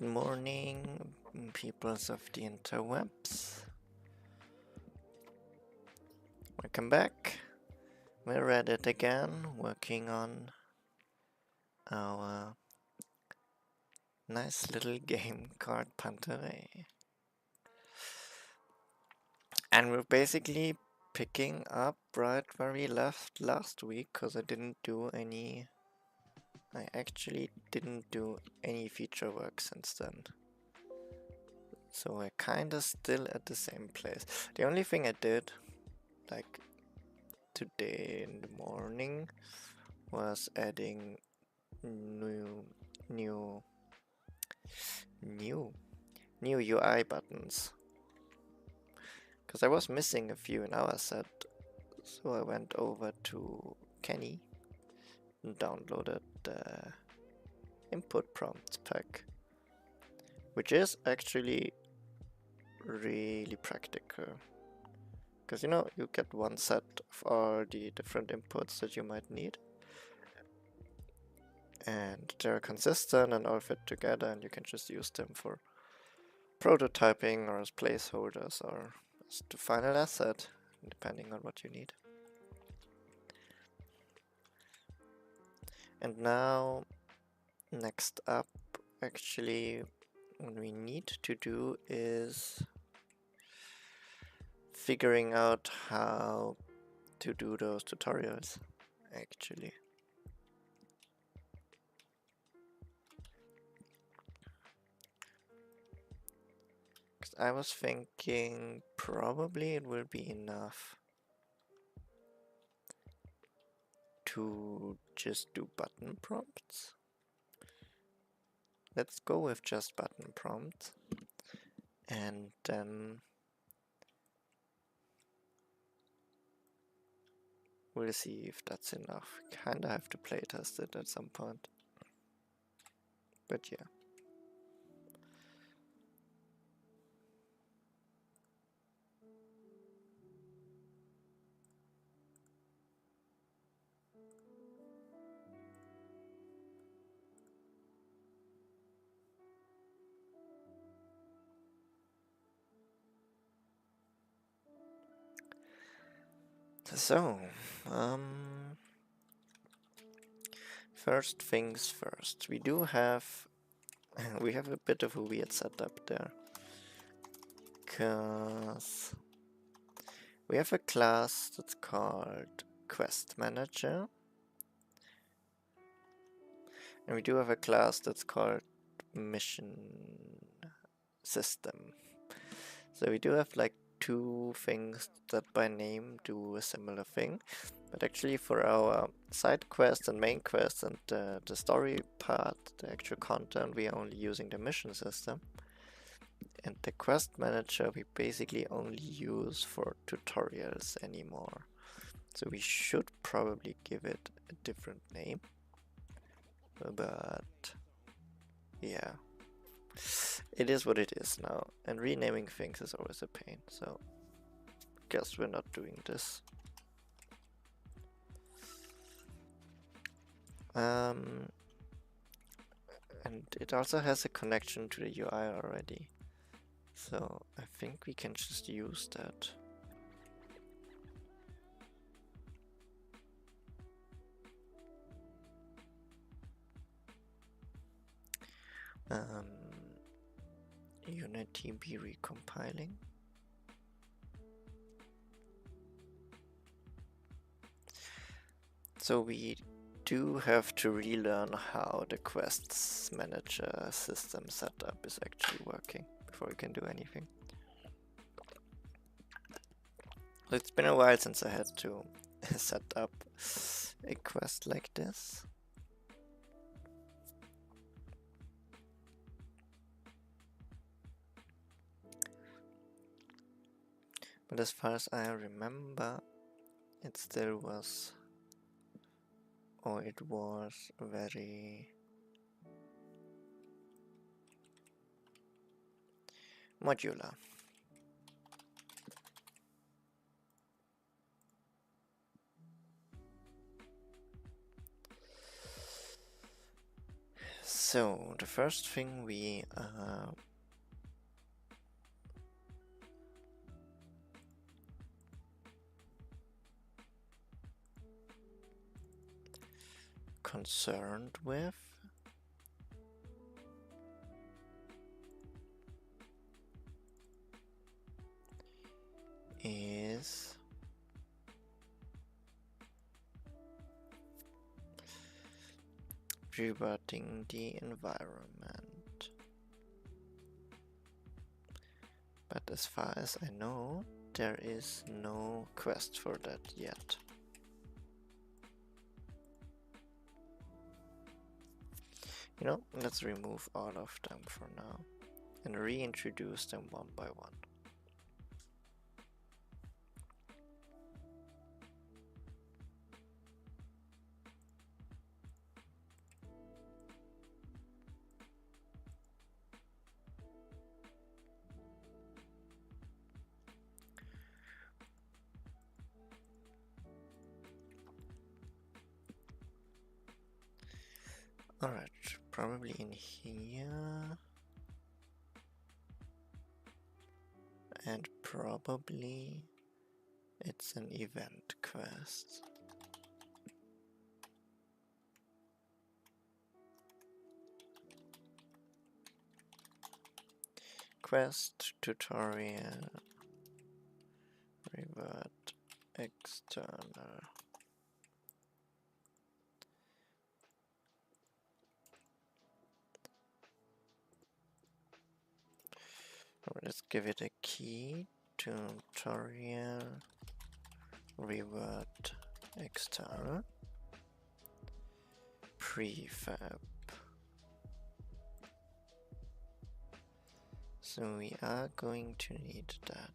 Good morning, peoples of the interwebs. Welcome back. We're at it again, working on our nice little game called Panta Rhei. And we're basically picking up right where we left last week, because I actually didn't do any feature work since then. So we're kinda still at the same place. The only thing I did, like today in the morning, was adding new UI buttons, because I was missing a few in our set. So I went over to Kenny and downloaded the input prompts pack, which is actually really practical, because you get one set of all the different inputs that you might need, and they're consistent and all fit together, and you can just use them for prototyping or as placeholders or as the final asset, depending on what you need. And now, next up, actually, what we need to do is figuring out how to do those tutorials, actually. Because I was thinking probably it will be enough to just do button prompts. Let's go with just button prompts, and then we'll see if that's enough. Kinda have to playtest it at some point, but yeah. So, first things first. We have a bit of a weird setup there, because we have a class that's called Quest Manager, and we do have a class that's called Mission System. So we do have like two things that by name do a similar thing, but actually for our side quest and main quest and the story part, the actual content, we are only using the mission system. And the quest manager we basically only use for tutorials anymore. So we should probably give it a different name, but yeah, it is what it is now, and renaming things is always a pain, so guess we're not doing this. And it also has a connection to the UI already, so I think we can just use that. Unity be recompiling. So we do have to relearn how the quests manager system setup is actually working before we can do anything. So it's been a while since I had to set up a quest like this. But as far as I remember, it still was, or it was very modular. So the first thing we concerned with is rebooting the environment. But as far as I know, there is no quest for that yet. You know, let's remove all of them for now and reintroduce them one by one. Alright, probably in here. And probably it's an event quest. Quest tutorial revert external. Let's give it a key. Tutorial revert external prefab. So we are going to need that.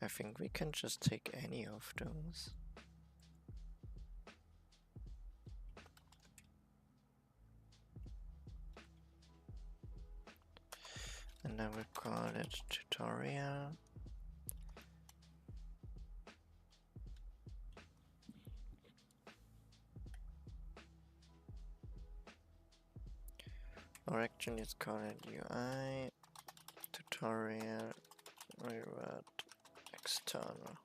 I think we can just take any of those. And I will call it tutorial. Or actually let's call it UI tutorial revert external.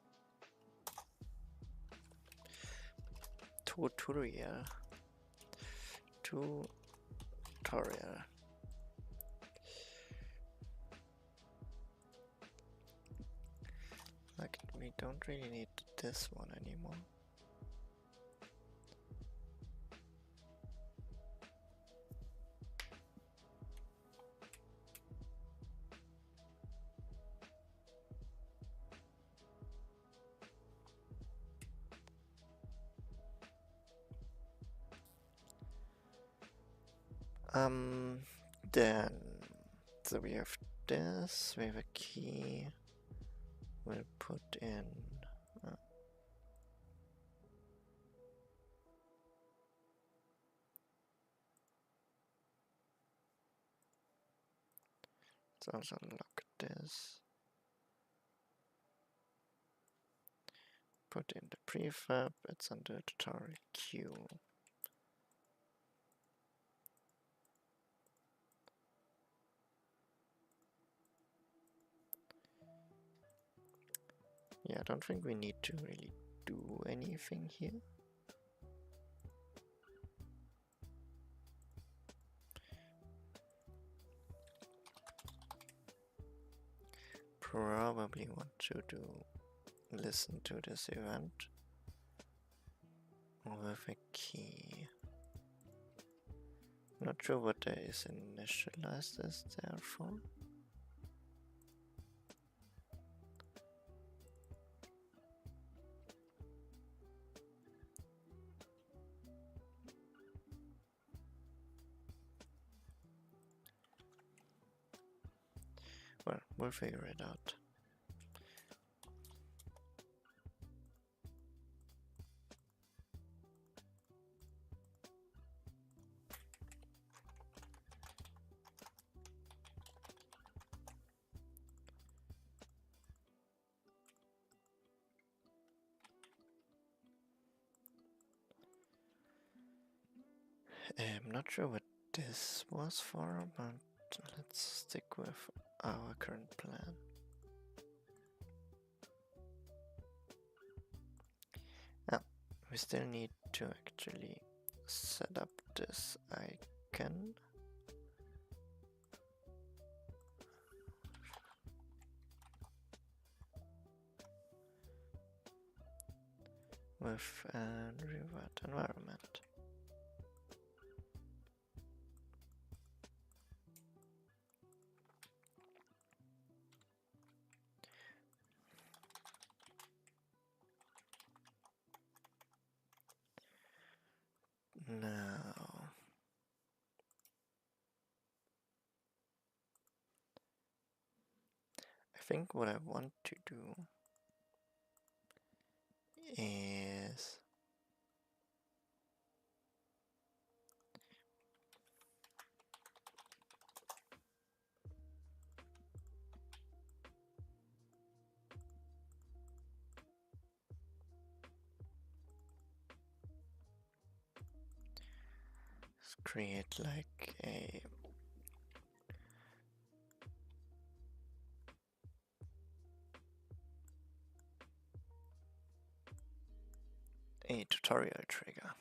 Tutorial. Like, we don't really need this one anymore. Then, so we have this, we have a key, we'll put in, let's also unlock this, put in the prefab, it's under the tutorial queue. Yeah, I don't think we need to really do anything here. Probably want to listen to this event with a key. Not sure what there is initialized as there for. Well, we'll figure it out. I'm not sure what this was for, but let's stick with our current plan. Ah, we still need to actually set up this icon. With a revert environment. Now, I think what I want to do is create like a tutorial trigger.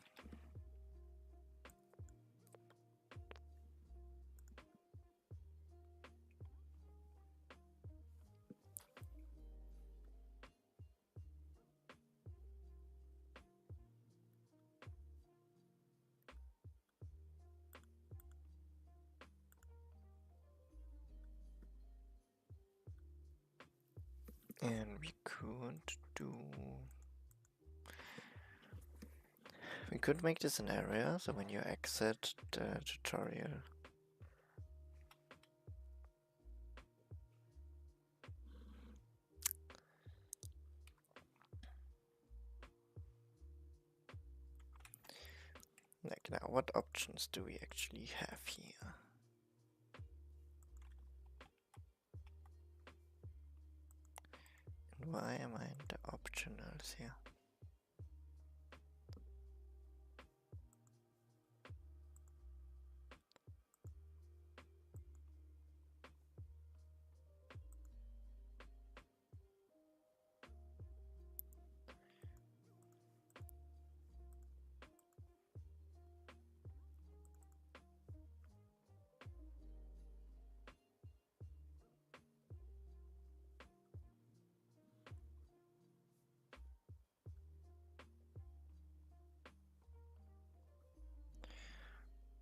And we could make this an area, so when you exit the tutorial, like now, what options do we actually have here? And why am I in the optionals here?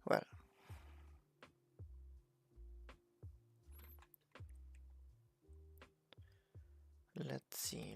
Well, let's see.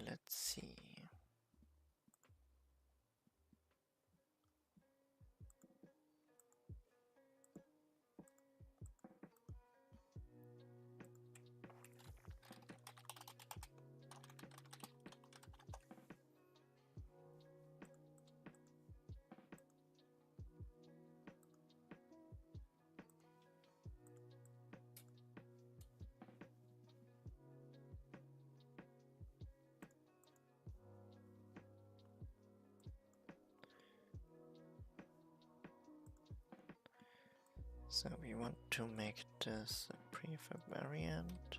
So we want to make this a prefab variant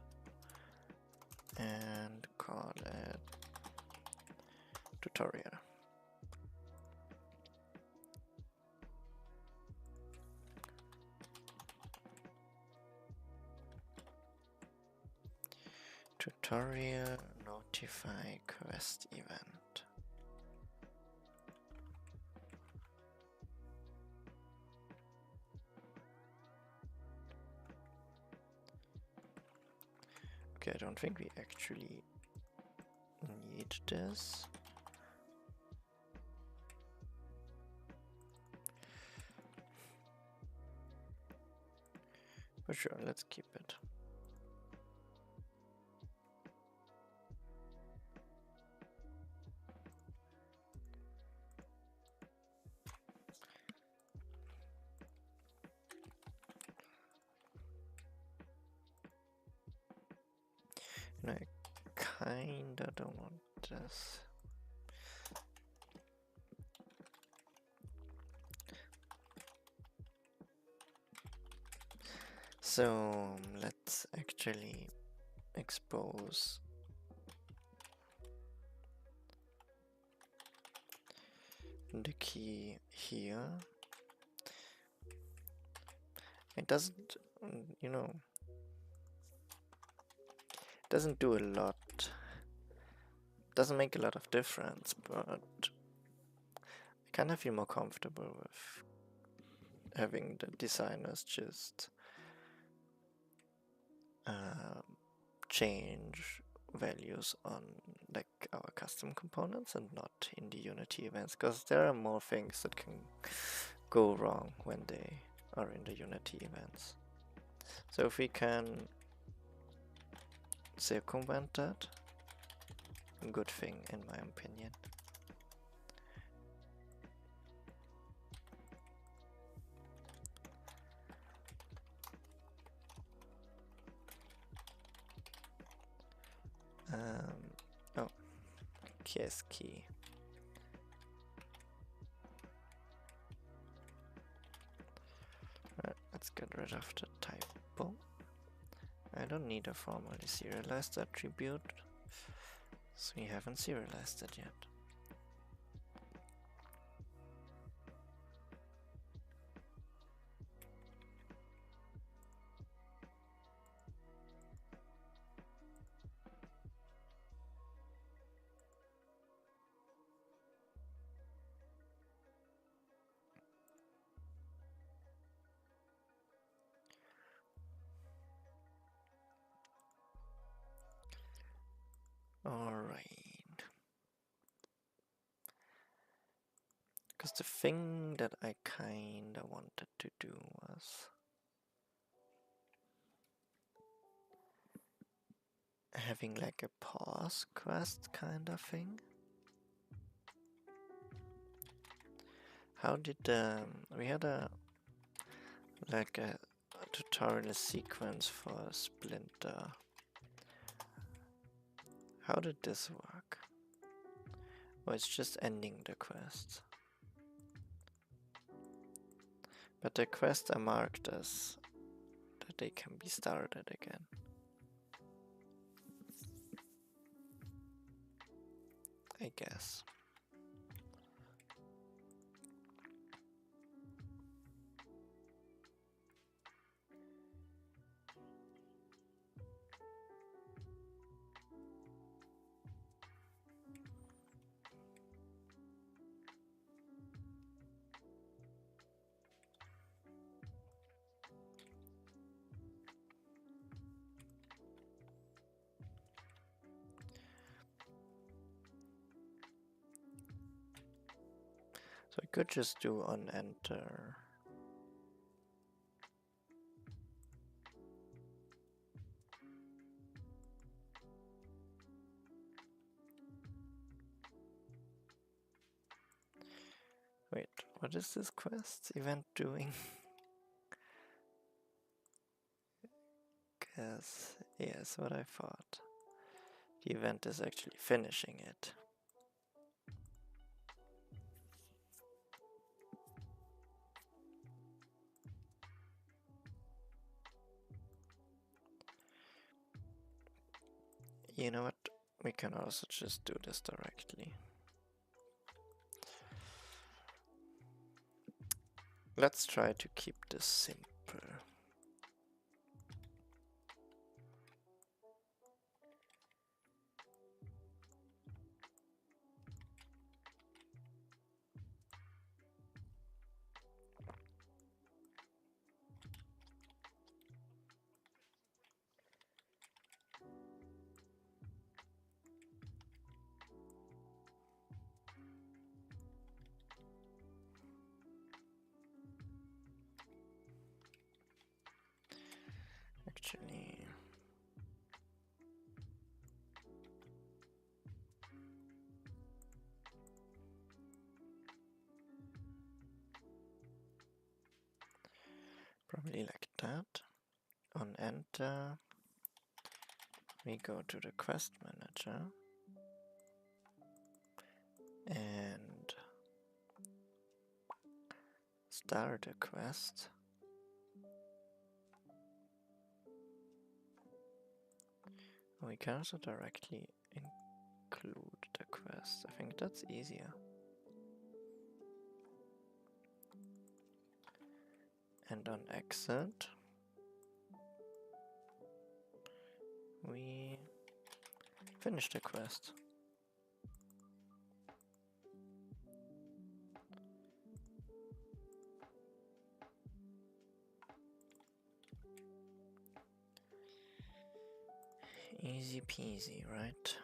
and call it tutorial. Tutorial notify quest event. Okay, I don't think we actually need this. But sure, let's keep it. I kinda don't want this. So let's actually expose the key here. It doesn't, you know, doesn't do a lot. Doesn't make a lot of difference, but I kind of feel more comfortable with having the designers just change values on like our custom components and not in the Unity events, because there are more things that can go wrong when they are in the Unity events. So if we can circumvent that, a good thing in my opinion. Oh, KS key. Right, let's get rid of the typo. I don't need a formally serialized attribute, so we haven't serialized it yet. Alright. Because the thing that I kinda wanted to do was having like a pause quest kind of thing. How did we had a tutorial sequence for Splinter. How did this work? Oh, it's just ending the quest. But the quests are marked as that they can be started again. I guess. So I could just do on enter. Wait, what is this quest event doing? Guess, yes, what I thought. The event is actually finishing it. You know what? We can also just do this directly. Let's try to keep this simple. Actually, probably like that. On enter. we go to the quest manager and start a quest. We can also directly include the quest. I think that's easier. And on exit, we finish the quest. Easy peasy, right?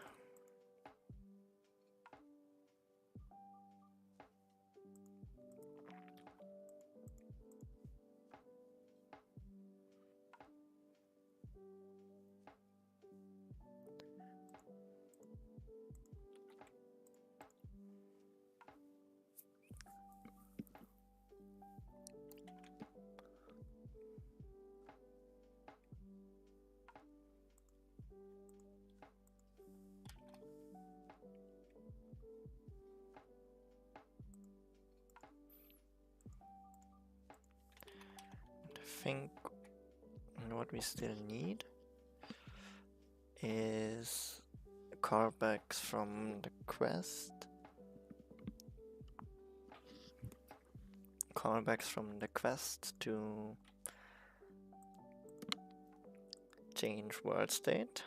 I think what we still need is callbacks from the quest. Callbacks from the quest to change world state.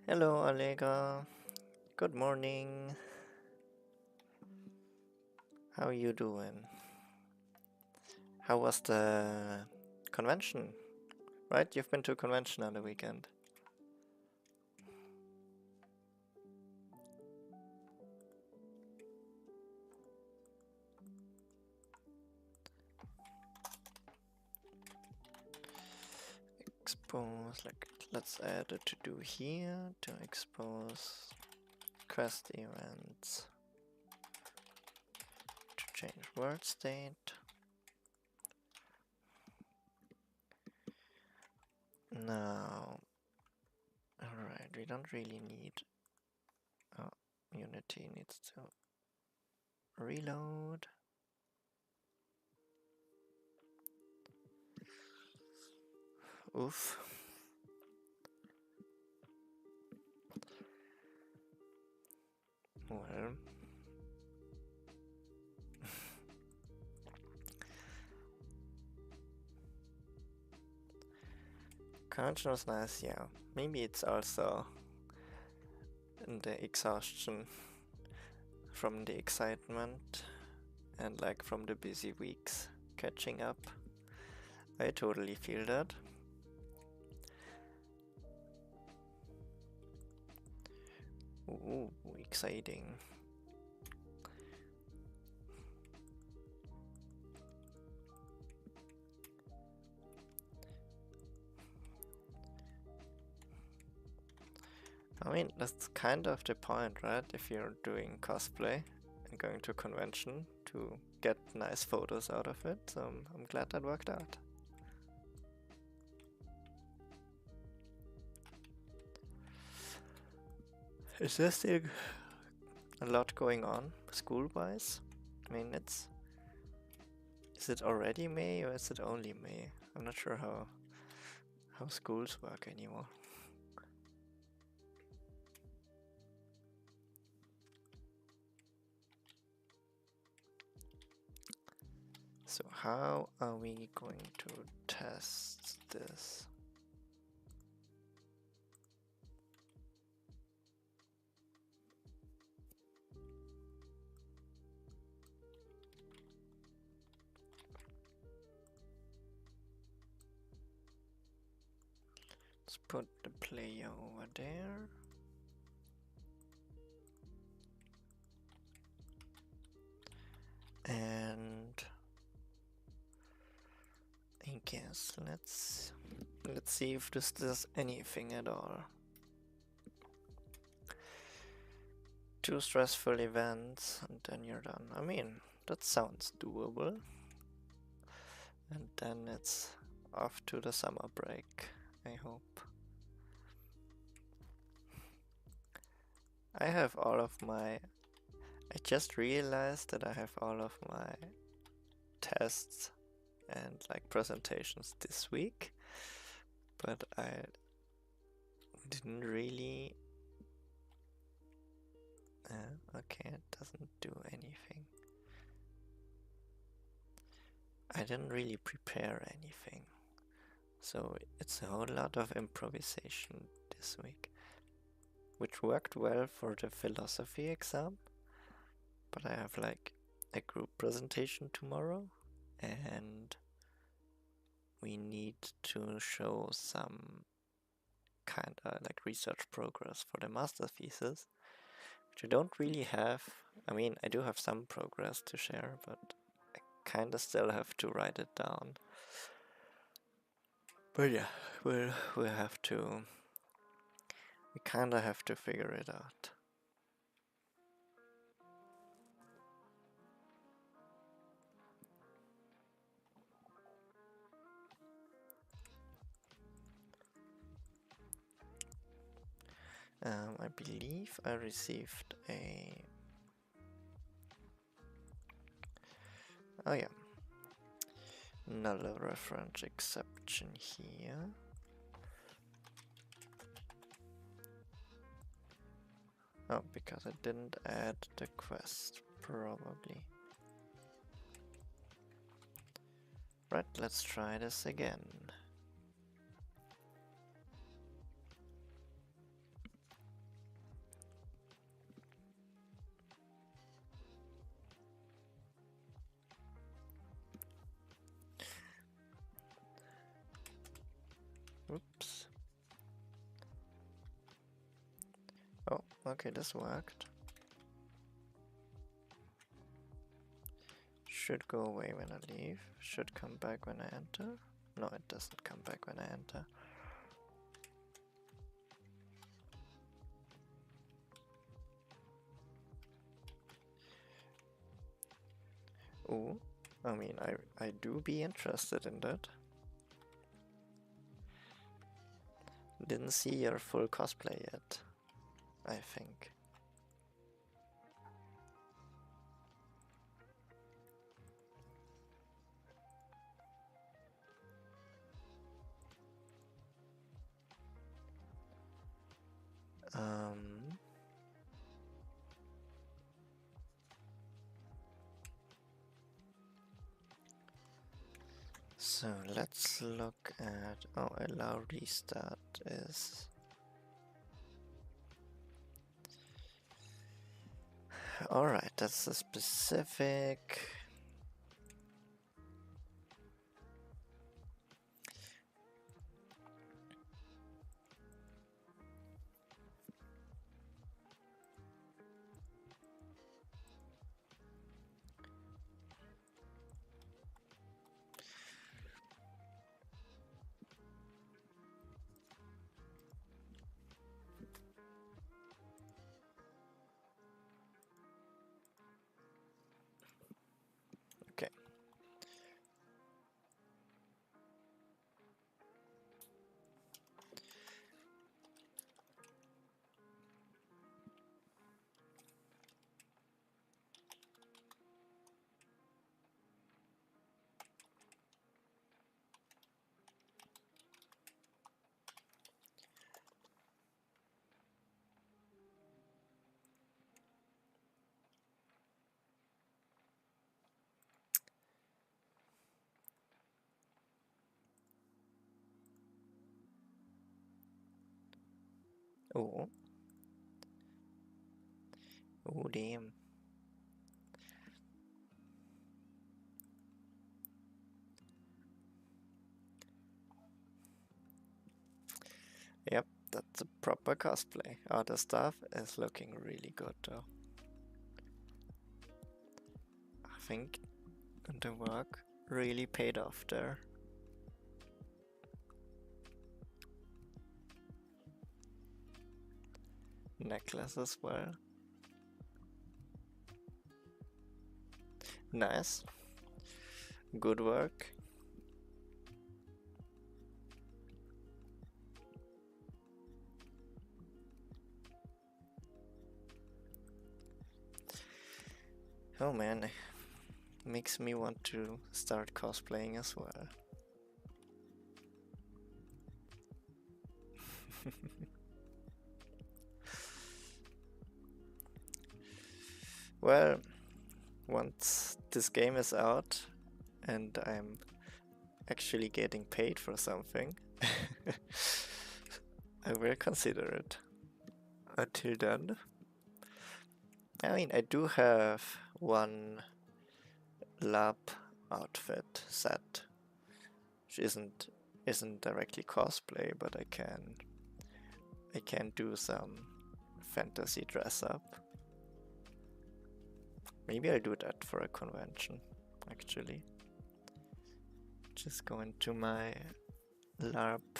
Hello, Allegra. Good morning. How are you doing? How was the convention? Right? You've been to a convention on the weekend. Expose, like, let's add a to-do here to expose quest events to change world state. Now, alright, we don't really need, oh, Unity needs to reload. Oof. Well, convention was nice, yeah. Maybe it's also the exhaustion from the excitement and like from the busy weeks catching up. I totally feel that. Ooh, exciting. I mean, that's kind of the point, right? If you're doing cosplay and going to a convention to get nice photos out of it, so I'm glad that worked out. Is there still a lot going on school-wise? I mean, is it already May or is it only May? I'm not sure how schools work anymore. So how are we going to test this? Let's put the player over there. And I guess let's see if this does anything at all. 2 stressful events and then you're done. I mean, that sounds doable. And then it's off to the summer break, I hope. I have all of my... I just realized that I have all of my tests and like presentations this week, but I didn't really... okay, it doesn't do anything. I didn't really prepare anything, so it's a whole lot of improvisation this week, which worked well for the philosophy exam, but I have like a group presentation tomorrow, and we need to show some kind of like research progress for the master thesis, which I don't really have. I mean, I do have some progress to share, but I kind of still have to write it down. But yeah, we'll have to... we kind of have to figure it out. I believe I received a... oh yeah, null reference exception here. Oh, because I didn't add the quest, probably. Right, let's try this again. Oops. Oh, okay, this worked. Should go away when I leave. Should come back when I enter. No, it doesn't come back when I enter. Ooh, I mean, I do be interested in that. Didn't see your full cosplay yet, I think. So let's look at... oh, allow restart is... alright, that's a specific... okay. Oh. Oh, damn. Yep, that's a proper cosplay. Oh, the stuff is looking really good though. I think the work really paid off there. Necklace as well. Nice. Good work. Oh man, it makes me want to start cosplaying as well. Well, once this game is out and I'm actually getting paid for something, I will consider it. Until then, I mean, I do have one lab outfit set, which isn't directly cosplay, but I can do some fantasy dress up. Maybe I'll do that for a convention, actually. Just go into my LARP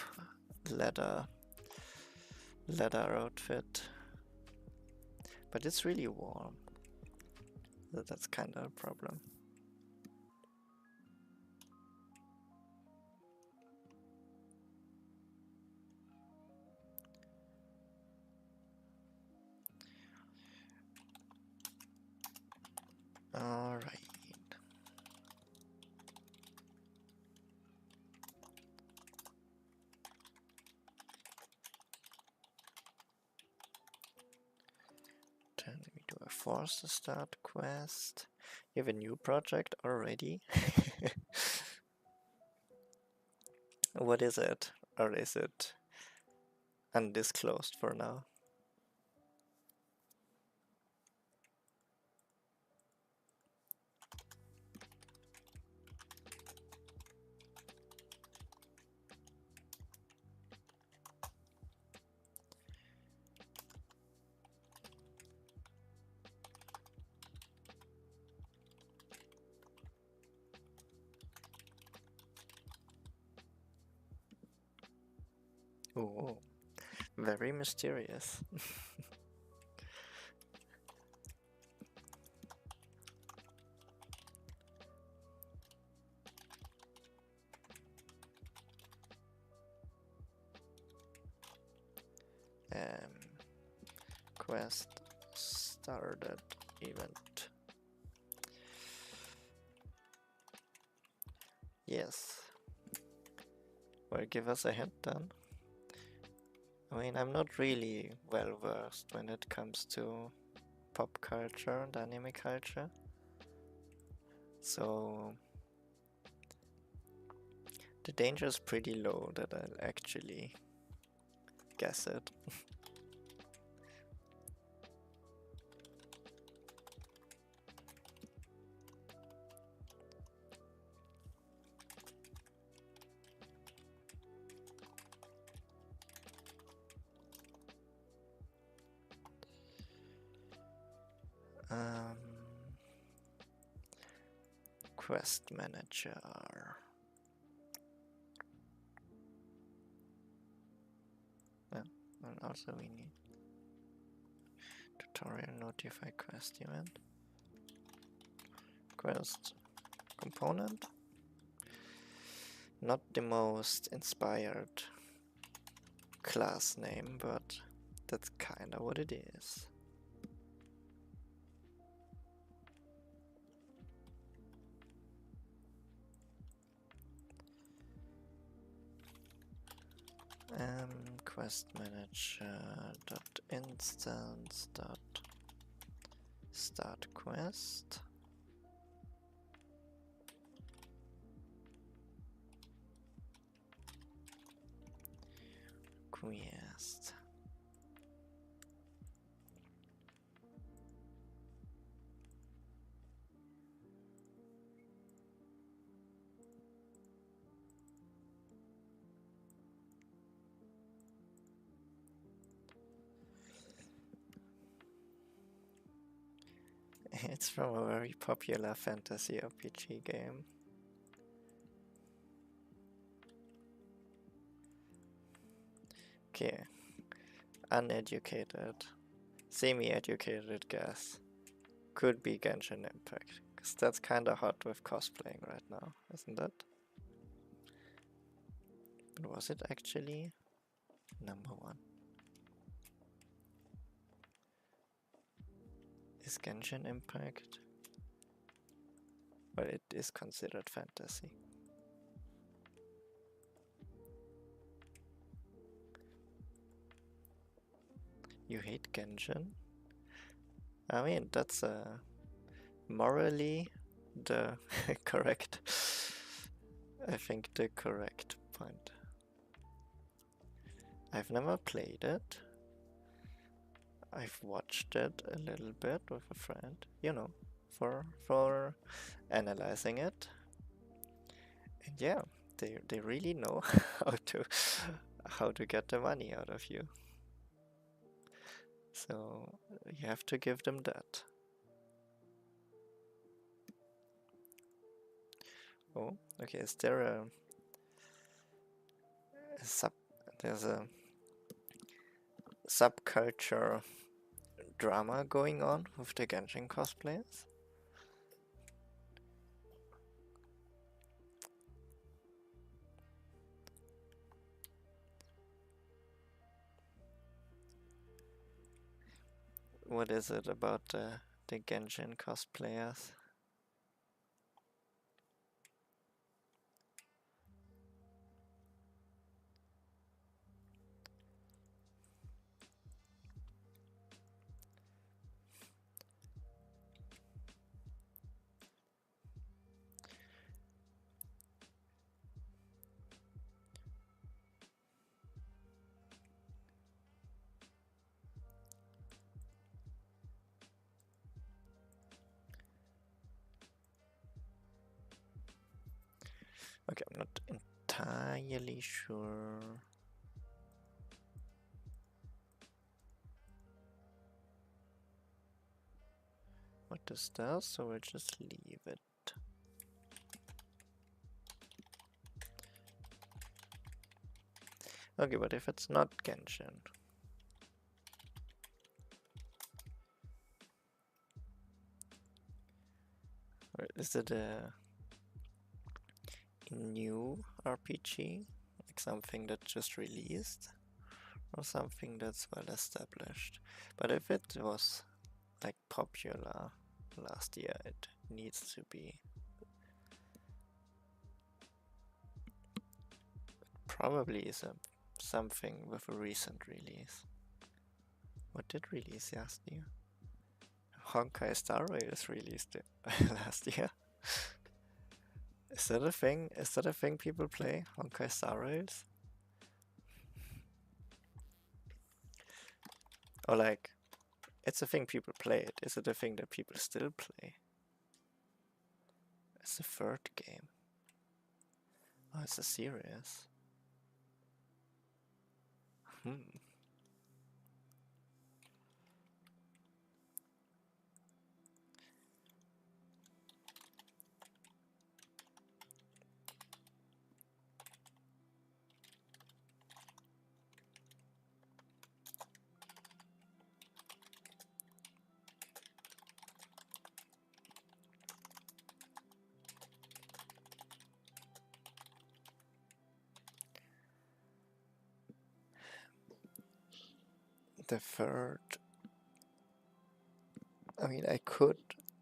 leather outfit. But it's really warm. That's kind of a problem. All right. Then we do a force to start quest. You have a new project already? What is it? Or is it undisclosed for now? Oh, very mysterious. Quest started event. Yes. Well, give us a hint then. I mean, I'm not really well versed when it comes to pop culture and anime culture. So the danger is pretty low that I'll actually guess it. Quest manager. Yeah, and also we need tutorial notify quest event. Quest component. Not the most inspired class name, but that's kinda what it is. Quest manager dot instance dot start quest. Quest. It's from a very popular fantasy RPG game. Okay. Uneducated, semi-educated guess. Could be Genshin Impact. Because that's kinda hot with cosplaying right now, isn't it? But was it actually number one? Is Genshin Impact Well, it is considered fantasy. You hate Genshin? I mean, that's morally the correct, I think the correct point. I've never played it. I've watched it a little bit with a friend, you know, for analyzing it. And yeah, they really know how to get the money out of you. So you have to give them that. Oh, okay. Is there a sub? There's a subculture drama going on with the Genshin cosplayers? What is it about the Genshin cosplayers? Okay, I'm not entirely sure. What this does, so we'll just leave it. Okay, but if it's not Genshin, or is it a new RPG, like something that just released, or something that's well established? But if it was like popular last year, it needs to be probably is something with a recent release. What did release last year? Honkai Star Rails released it last year. Is that a thing? Is that a thing people play? Honkai Star Rails? Or like, it's a thing people play it. Is it a thing that people still play? It's a third game. Oh, it's a series. The third. I mean, I could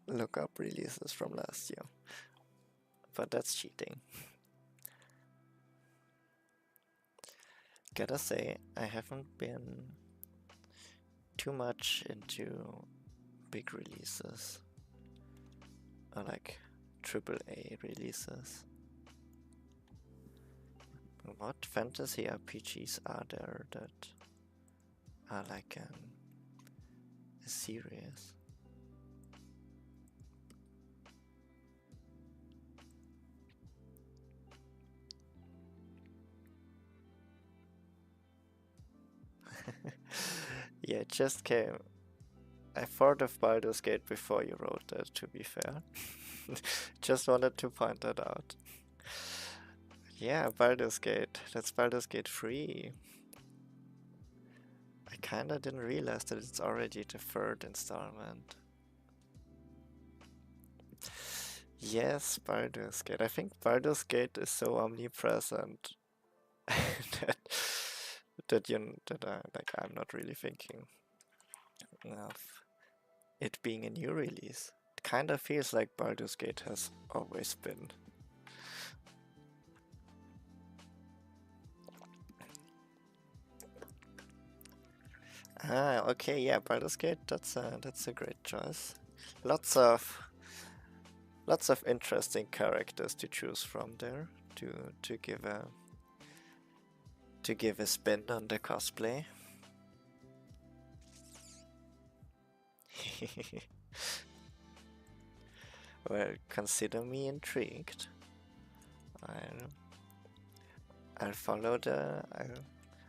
look up releases from last year, but that's cheating. Gotta say, I haven't been too much into big releases, or like AAA releases. What fantasy RPGs are there that are like a series? Yeah, it just came. I thought of Baldur's Gate before you wrote that, to be fair. Just wanted to point that out. Yeah, Baldur's Gate. That's Baldur's Gate 3. I kinda didn't realize that it's already the third installment. Yes, Baldur's Gate. I think Baldur's Gate is so omnipresent that I'm not really thinking of it being a new release. kind of feels like Baldur's Gate has always been. Ah, okay, yeah, Baldur's Gate, that's a great choice. Lots of interesting characters to choose from there to give a spin on the cosplay. Well, consider me intrigued. I'll I'll follow the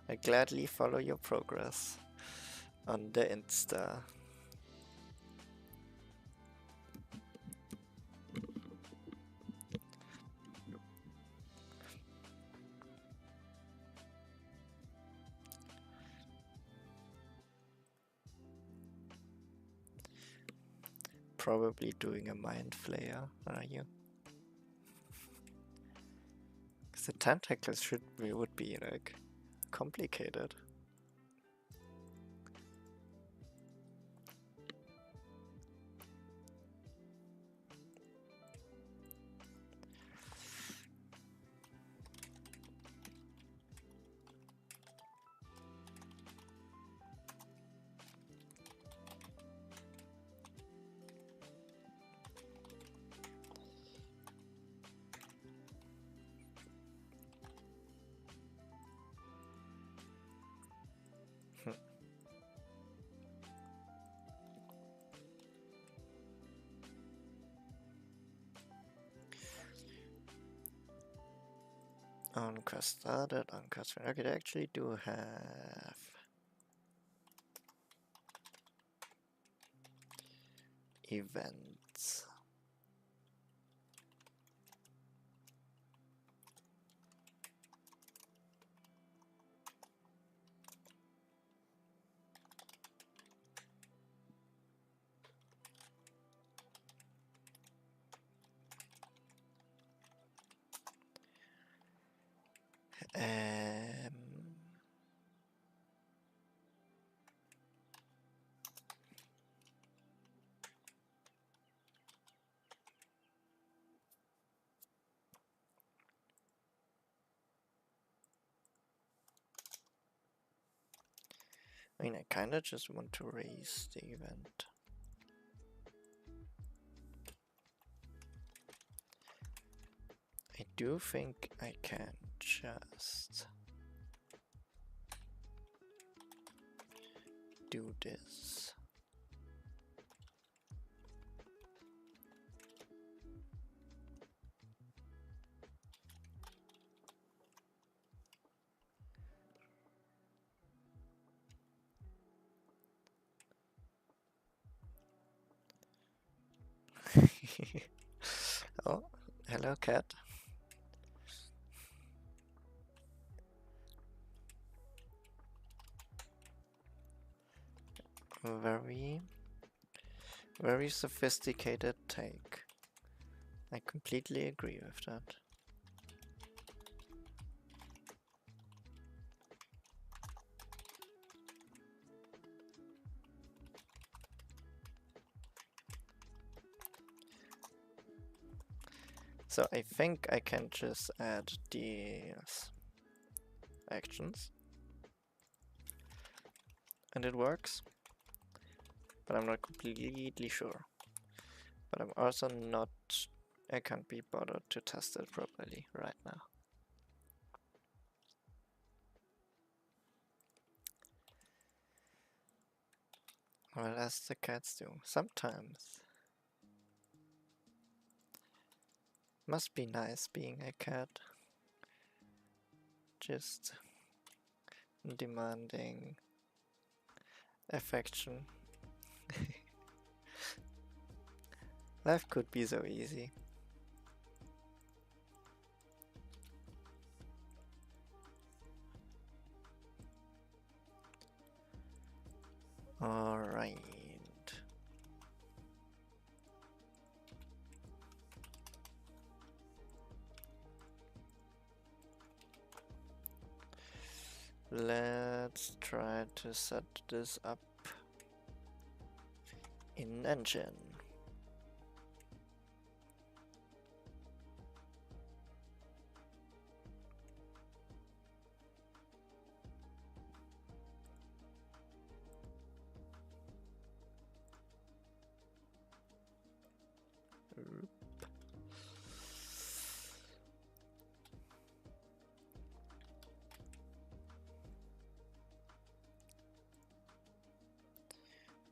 I'll gladly follow your progress on the Insta. Probably doing a mind flayer, are you? Because the tentacles would be like complicated. On quest started, on quest. Okay, they actually do have events. I mean, I kinda just want to raise the event. I do think I can just do this. Oh, hello, cat. Very, very sophisticated take. I completely agree with that. So I think I can just add these actions. And it works. But I'm not completely sure. But I'm also not... I can't be bothered to test it properly right now. Well, as the cats do. Sometimes. Must be nice being a cat. Just demanding affection. Life could be so easy. Alright. Let's try to set this up in engine.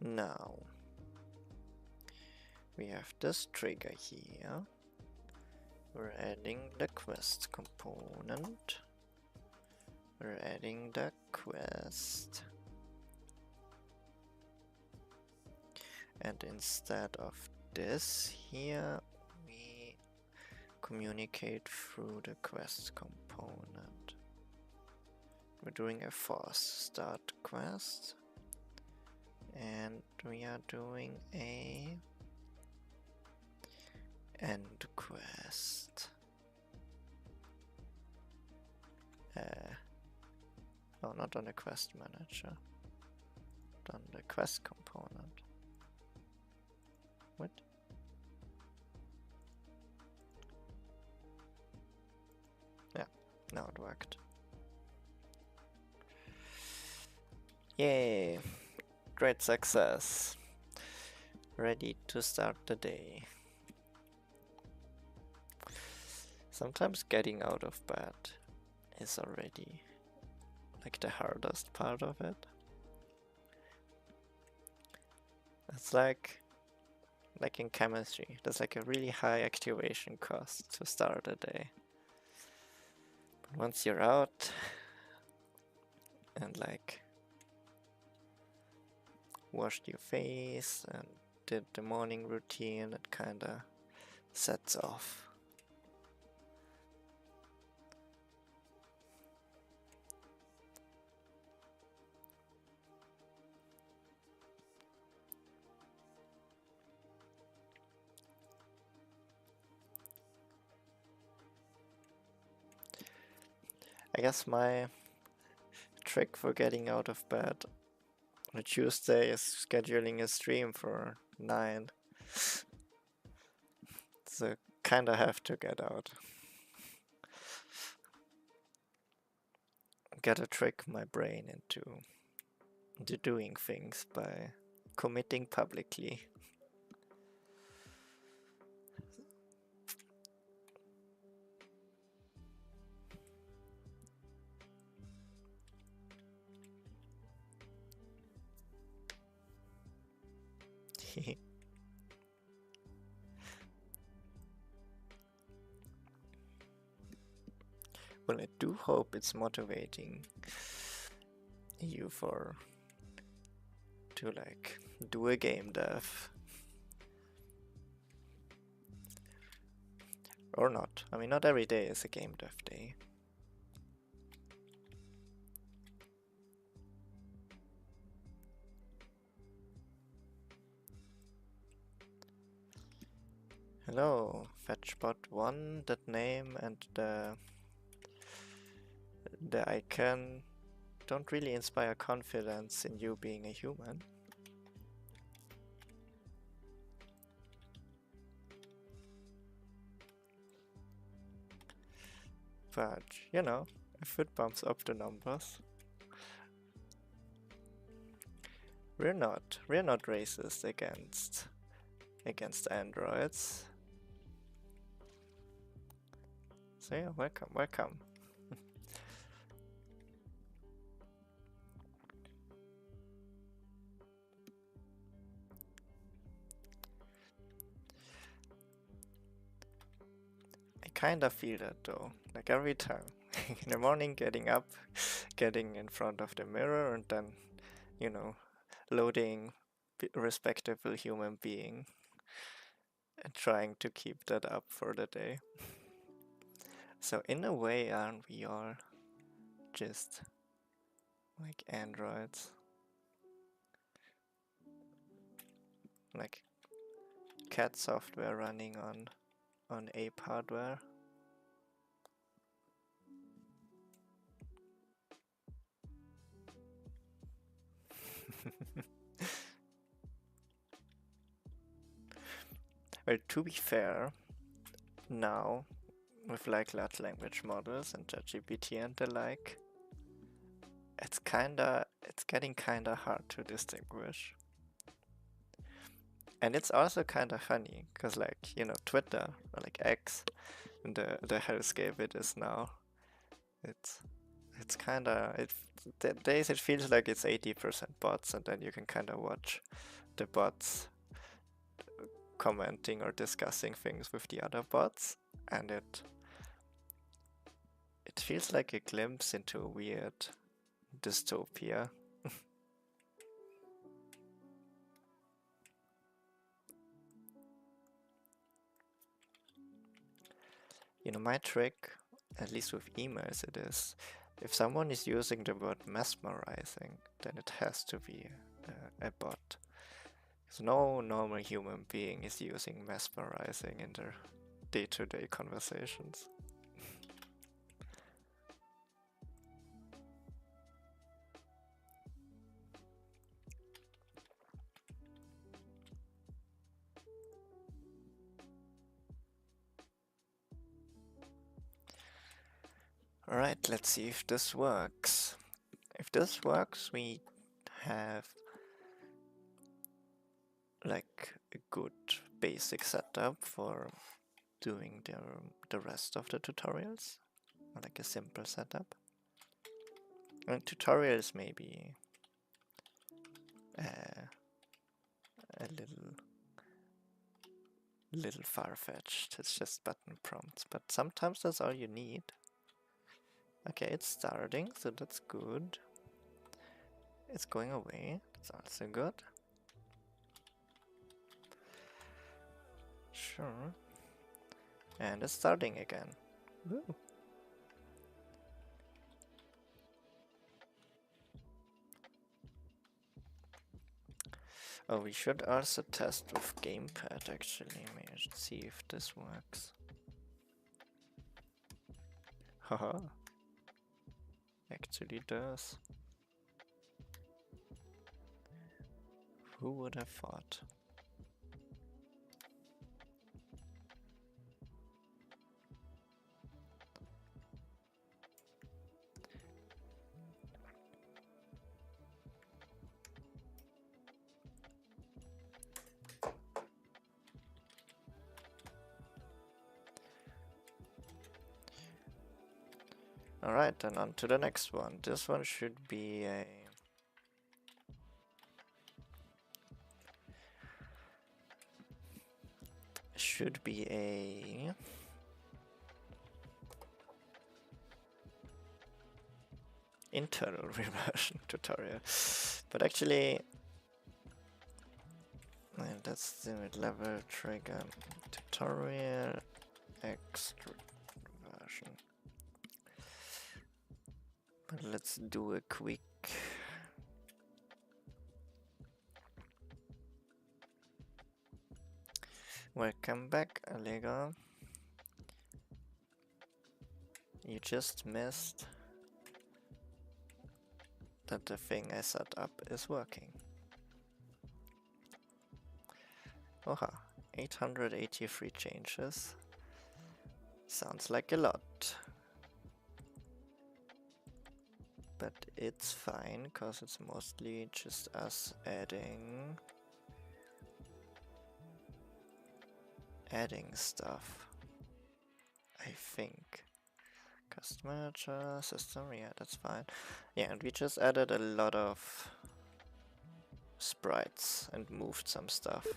Now we have this trigger here. We're adding the quest component. We're adding the quest. And instead of this here, we communicate through the quest component. We're doing a fast start quest. And we are doing a end quest. Oh, not on the quest manager. On the quest component. What? Yeah, now it worked. Yay! Great success. Ready to start the day. Sometimes getting out of bed is already like the hardest part of it. It's like in chemistry, there's like a really high activation cost to start a day. But once you're out and like washed your face and did the morning routine, it kinda sets off. I guess my trick for getting out of bed on a Tuesday is scheduling a stream for 9. So kinda have to get out. Gotta trick my brain into doing things by committing publicly. Well, I do hope it's motivating you to like do a game dev. Or not. I mean, not every day is a game dev day. Hello, fetchbot1, that name and the icon don't really inspire confidence in you being a human. But, you know, if it bumps up the numbers. We're not racist against androids. So yeah, welcome. I kinda feel that though, like every time. In the morning, getting up, getting in front of the mirror, and then, you know, loading respectable human being and trying to keep that up for the day. So in a way, aren't we all just like androids? Like cat software running on ape hardware? Well, to be fair, now with like large language models and ChatGPT and the like, it's getting kinda hard to distinguish. And it's also kinda funny, cause like, you know, Twitter or like X, the hellscape it is now, it's It's kinda days it feels like it's 80% bots, and then you can kinda watch the bots commenting or discussing things with the other bots, and it feels like a glimpse into a weird dystopia. You know, my trick, at least with emails, it is if someone is using the word mesmerizing, then it has to be a bot. So no normal human being is using mesmerizing in their day-to-day conversations. Alright, let's see if this works. If this works, we have like a good basic setup for doing the rest of the tutorials, or like a simple setup. And tutorials maybe a little far-fetched. It's just button prompts, but sometimes that's all you need. Okay, it's starting, so that's good. It's going away, that's also good. Sure. And it's starting again. Woo. Oh, we should also test with gamepad actually. Maybe see if this works. Haha. Actually does. Who would have thought? Alright, then on to the next one. This one should be a internal reversion tutorial. But actually, let's do it. Level trigger tutorial extra version. But let's do a quick welcome back, Allega. You just missed that the thing I set up is working. Oha, 883 changes. Sounds like a lot. But it's fine, cause it's mostly just us adding stuff, I think. Custom manager, system, yeah, that's fine. Yeah, and we just added a lot of sprites and moved some stuff.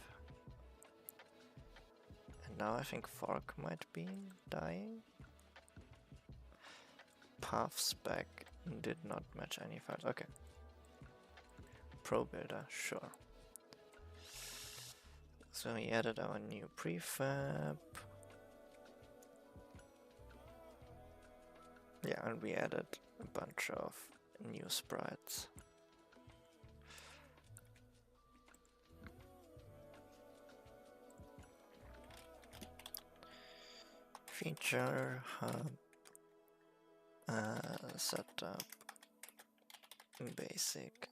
And now I think fork might be dying. Path spec did not match any files. Okay. Pro builder, sure. So we added our new prefab. Yeah, and we added a bunch of new sprites. Feature hub setup basic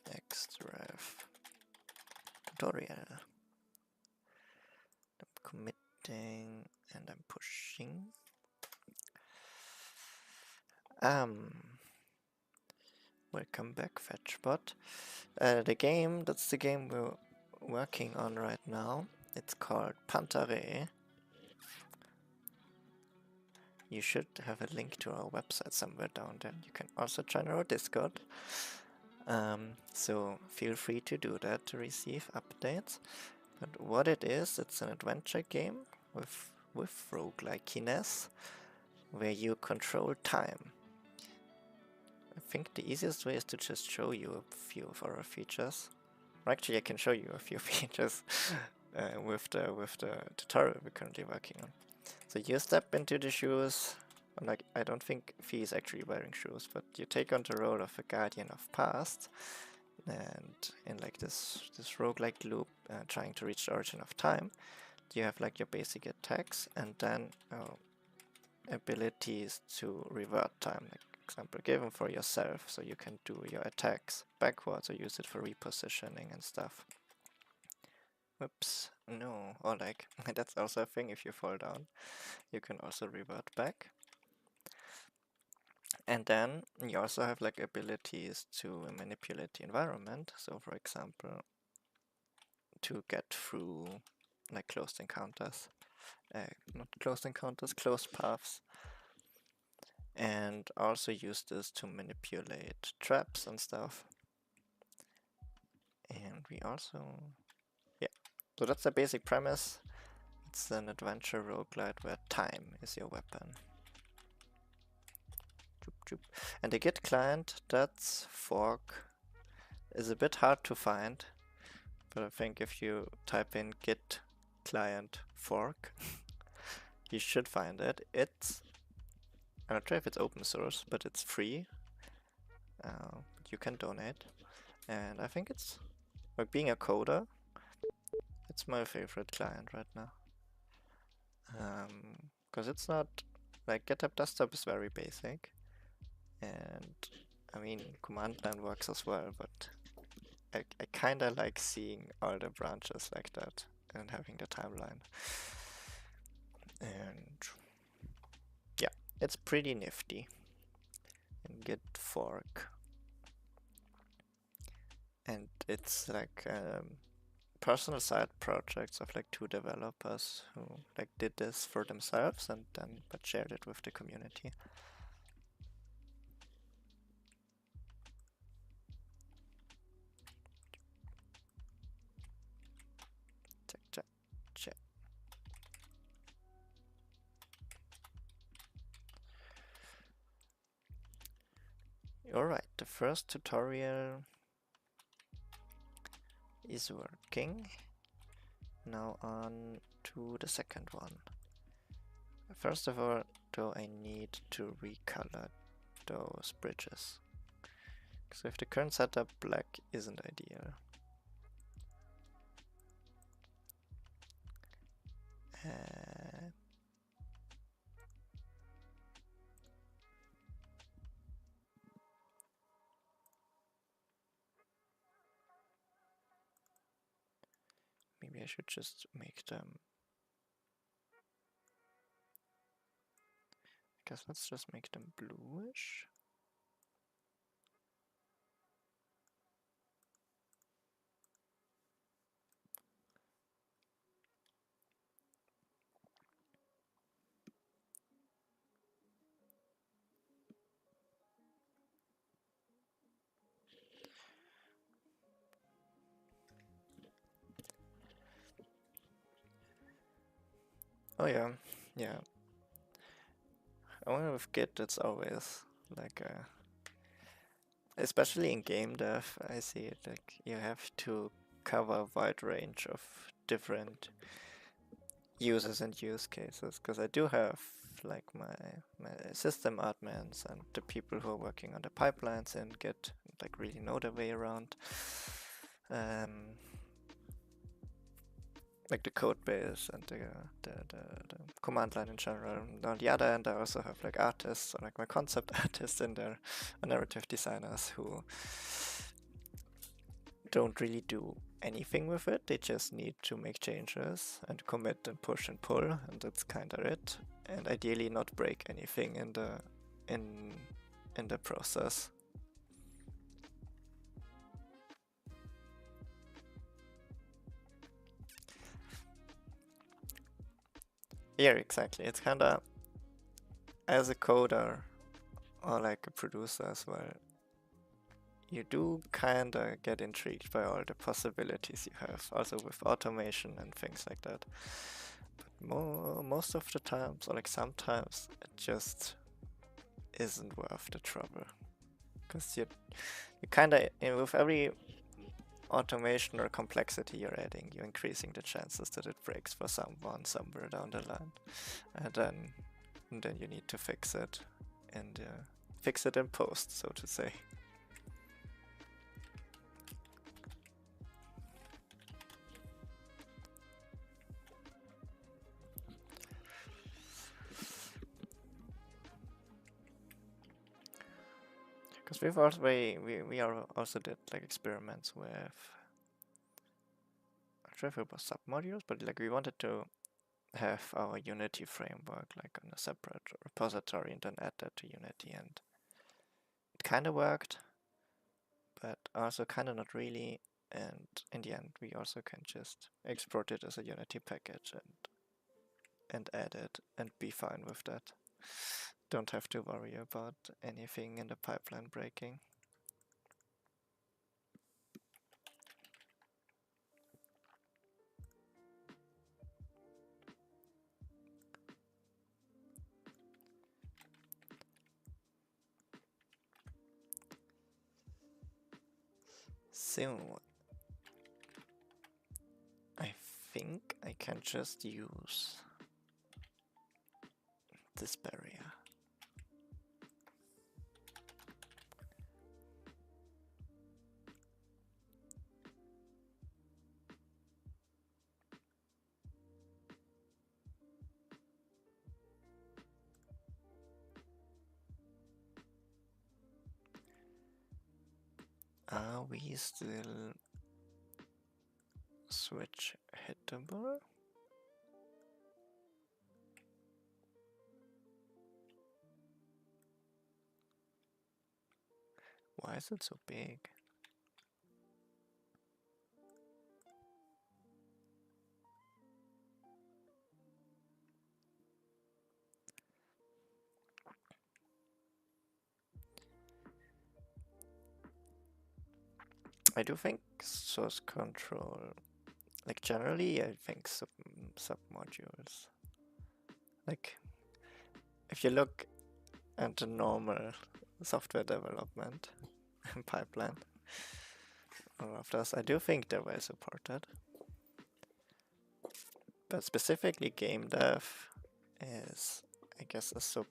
xref tutorial. I'm committing and I'm pushing. Welcome back, FetchBot. That's the game we're working on right now. It's called Panta Rhei. you should have a link to our website somewhere down there. You can also join our Discord. So feel free to do that to receive updates. But what it is, it's an adventure game with roguelike-ness, where you control time. I think the easiest way is to just show you a few of our features. Or actually, I can show you a few features with the tutorial we're currently working on. So you step into the shoes. Like, I don't think Fee is actually wearing shoes, but you take on the role of a guardian of past, and in like this roguelike loop, trying to reach the origin of time, you have like your basic attacks and then abilities to revert time, like example given for yourself, so you can do your attacks backwards or use it for repositioning and stuff. Whoops, no, or like, that's also a thing, if you fall down, you can also revert back. And then you also have like abilities to manipulate the environment, so for example, to get through like closed encounters, not closed encounters, closed paths. And also use this to manipulate traps and stuff. And we also, yeah, so that's the basic premise. It's an adventure roguelite where time is your weapon. And the Git client, that's fork, is a bit hard to find, but I think if you type in Git client fork, you should find it. It's, I'm not sure if it's open source, but it's free. You can donate, and I think it's, like, being a coder, it's my favorite client right now. Because it's not, like, GitHub Desktop is very basic, and I mean, command line works as well, but I kinda like seeing all the branches like that and having the timeline. And yeah, it's pretty nifty in Git fork. And it's like personal side projects of like 2 developers who like did this for themselves and then but shared it with the community. Check, check, check. Alright, the first tutorial is working. Now on to the second one. First of all, though, I need to recolor those bridges. So if the current setup black isn't ideal. Maybe I should just make them, I guess let's just make them bluish. Oh yeah, yeah. I wonder with Git it's always like especially in game dev, I see it like you have to cover a wide range of different users and use cases, because I do have like my system admins and the people who are working on the pipelines and Git like really know their way around like the code base and the command line in general. And on the other end, I also have like artists, or like my concept artists in there, or narrative designers who don't really do anything with it. They just need to make changes and commit and push and pull, and that's kind of it. And ideally, not break anything in the process. Yeah, exactly. It's kind of as a coder or like a producer as well, you do kinda get intrigued by all the possibilities you have, also with automation and things like that. But most of the times, or like sometimes, it just isn't worth the trouble. Because you kinda, with every automation or complexity you're adding, you're increasing the chances that it breaks for someone somewhere down the line. And then you need to fix it, and fix it in post, so to say. Because we also did like experiments with, I'm not sure if it was submodules, but like we wanted to have our Unity framework like on a separate repository and then add that to Unity, and it kind of worked, but also kind of not really. And in the end, we also can just export it as a Unity package and add it and be fine with that. Don't have to worry about anything in the pipeline breaking. So I think I can just use this barrier. Are we still switch hittable? Why is it so big? I do think source control, like generally I think submodules. Like if you look at the normal software development pipeline, all of those, I do think they're well supported. But specifically Gamedev is, I guess, a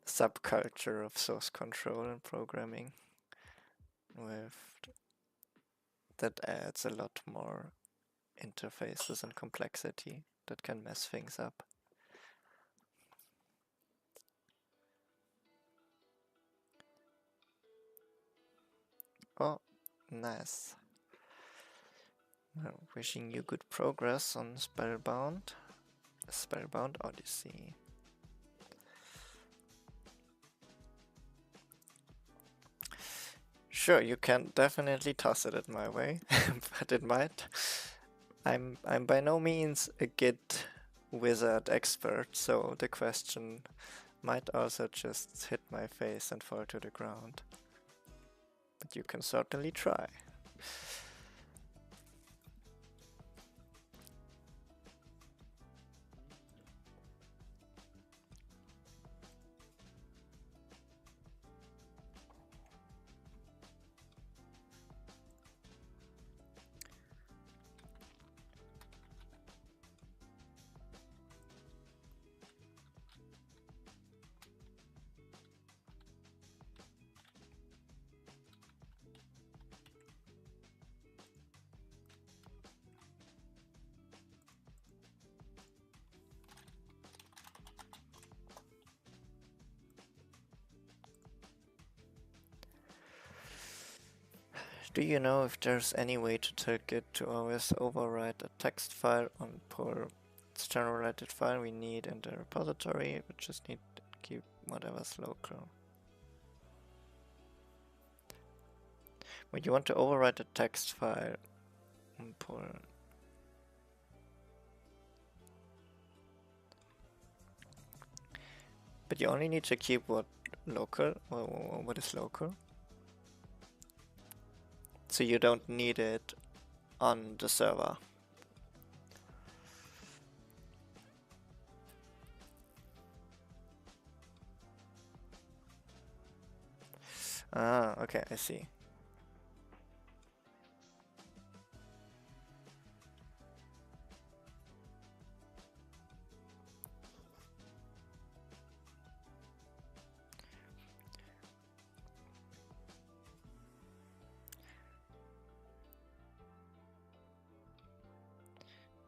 subculture of source control and programming that adds a lot more interfaces and complexity that can mess things up. Oh, nice. Well, wishing you good progress on Spellbound Odyssey. Sure, you can definitely toss it my way, but it might. I'm by no means a Git wizard expert, so the question might also just hit my face and fall to the ground. But you can certainly try. Do you know if there's any way to tell Git to always overwrite a text file on pull its generated file we need in the repository? We just need to keep whatever's local. When you want to overwrite a text file on pull, But you only need to keep what local, what is local. So you don't need it on the server. Ah, okay, I see.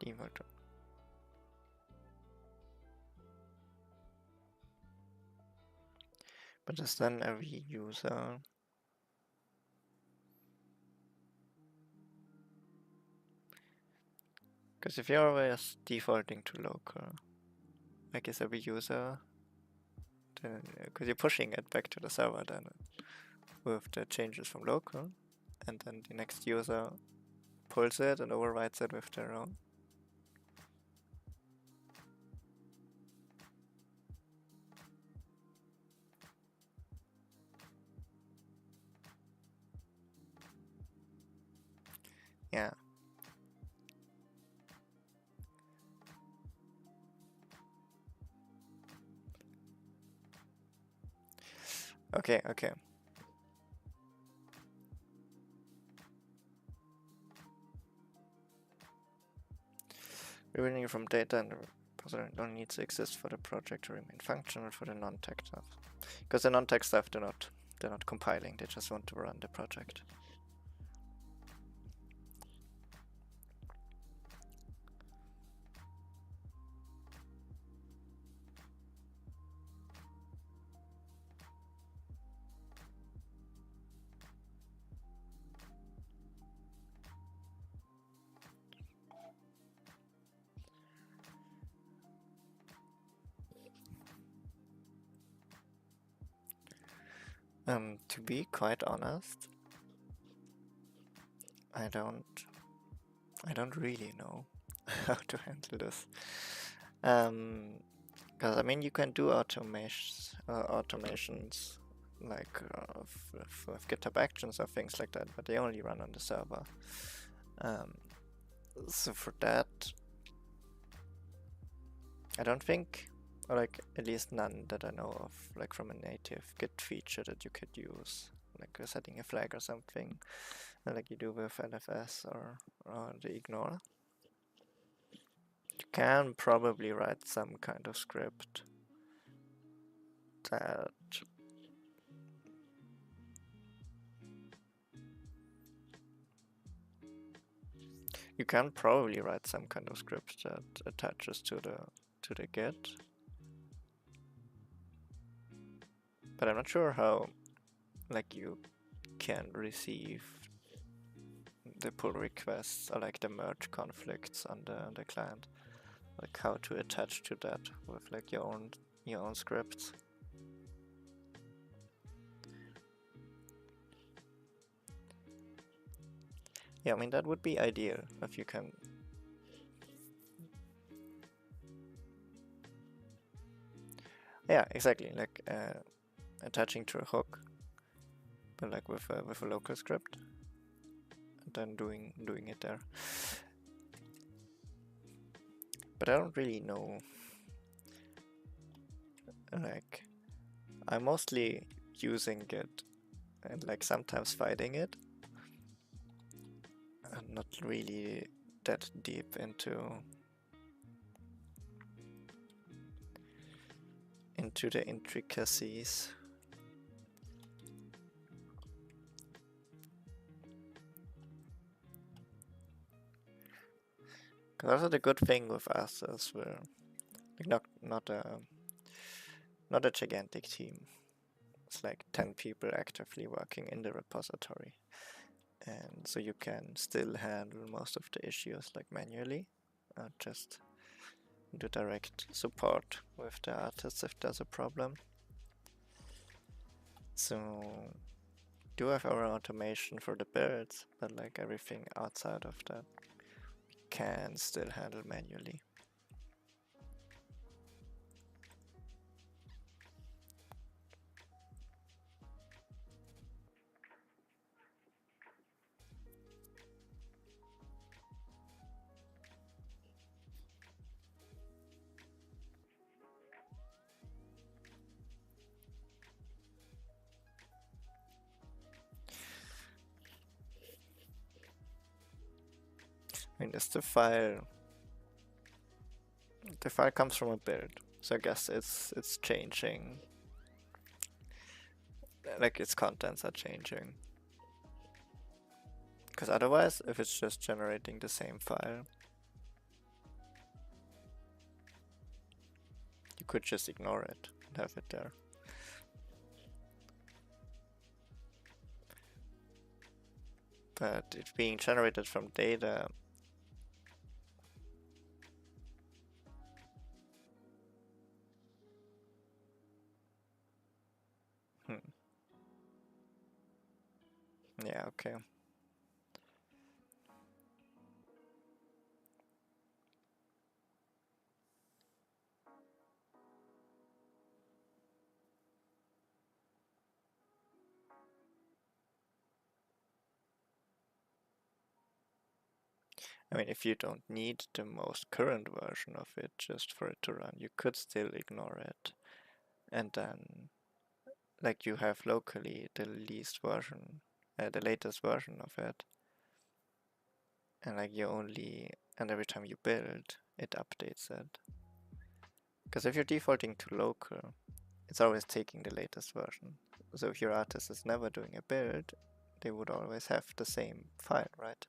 Default. But is then every user? Because if you're always defaulting to local, like is every user, then because you're pushing it back to the server then with the changes from local, and then the next user pulls it and overwrites it with their own. Yeah. Okay, okay. Revenue from data and the repository don't need to exist for the project to remain functional for the non-tech stuff. Because the non-tech stuff they're not compiling, they just want to run the project. To be quite honest, I don't really know how to handle this. Because I mean, you can do automations like with GitHub Actions or things like that, but they only run on the server. So for that, I don't think, or like at least none that I know of, like from a native Git feature that you could use, like setting a flag or something, like you do with LFS or the ignore. You can probably write some kind of script that you can probably write some kind of script that attaches to the Git, but I'm not sure how like you can receive the pull requests or like the merge conflicts on the client, like how to attach to that with like your own scripts. Yeah, I mean that would be ideal if you can. Yeah, exactly, like attaching to a hook, but like with a local script, and then doing it there. But I don't really know. Like, I'm mostly using it and like sometimes fighting it, and not really that deep into the intricacies. Because also the good thing with us is we're like not a gigantic team. It's like 10 people actively working in the repository, and so you can still handle most of the issues like manually, just do direct support with the artists if there's a problem. So do have our automation for the builds, but like everything outside of that we can still handle manually. I mean, is the file... The file comes from a build, so I guess it's changing. Like, its contents are changing. Because otherwise, if it's just generating the same file, you could just ignore it and have it there. But it being generated from data... Yeah, okay. I mean, if you don't need the most current version of it just for it to run, you could still ignore it. And then, like, you have locally the least version, the latest version of it. And like and every time you build, it updates it. Because if you're defaulting to local, it's always taking the latest version. So if your artist is never doing a build, they would always have the same file, right?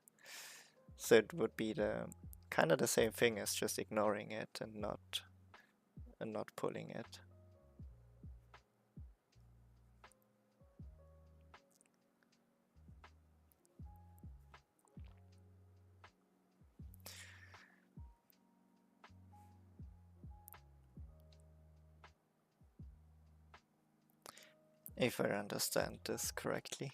So it would be the kind of the same thing as just ignoring it and not pulling it. If I understand this correctly.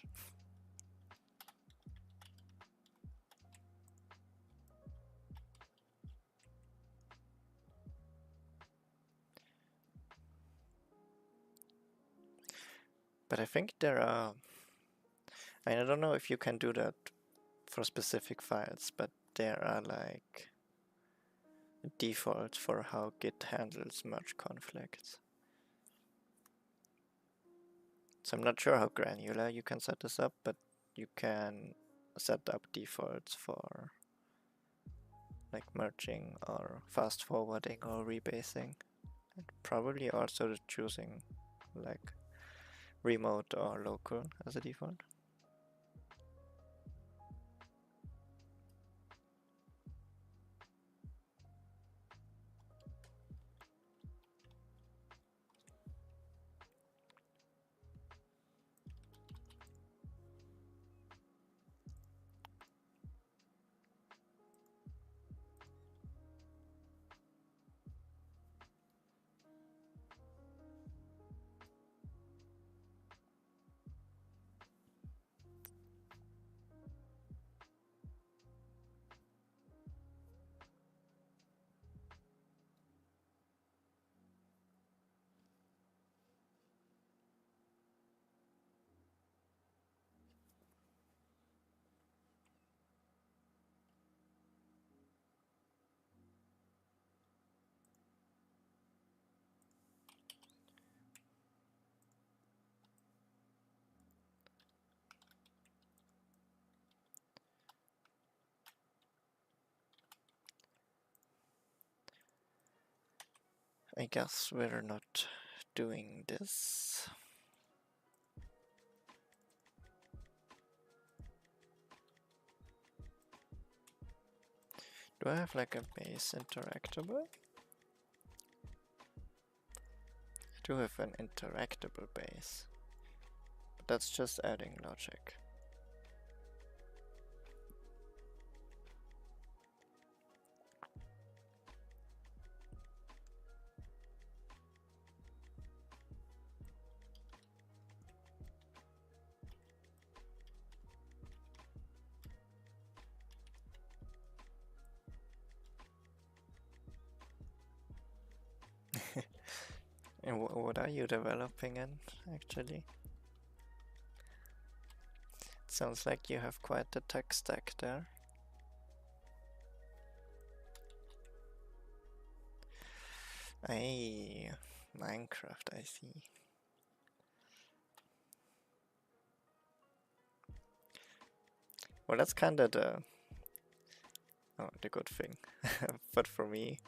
But I think there are... I don't know if you can do that for specific files, but there are like defaults for how Git handles merge conflicts. So I'm not sure how granular you can set this up, but you can set up defaults for like merging or fast forwarding or rebasing. And probably also choosing like remote or local as a default. I guess we're not doing this. Do I have like a base interactable? I do have an interactable base, but that's just adding logic. And what are you developing in, actually? It sounds like you have quite the tech stack there. Hey, Minecraft, I see. Well, that's kind of the the good thing. But for me,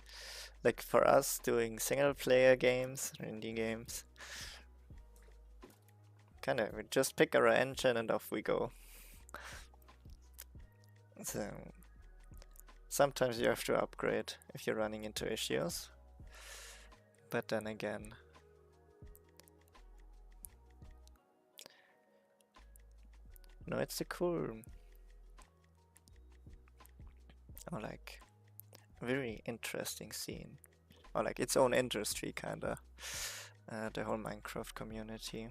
like for us doing single player games, indie games, kind of we just pick our engine and off we go. So sometimes you have to upgrade if you're running into issues, but then again, no, it's a cool, or like very interesting scene, or like its own industry kinda, the whole Minecraft community.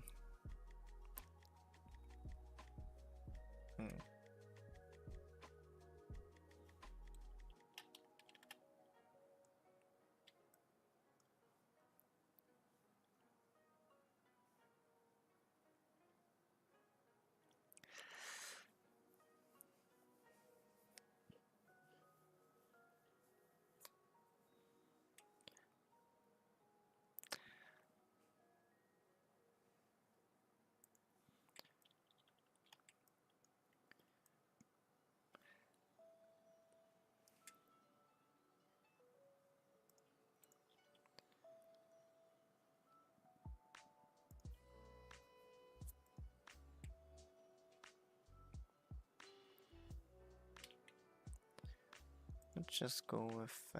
Let's just go with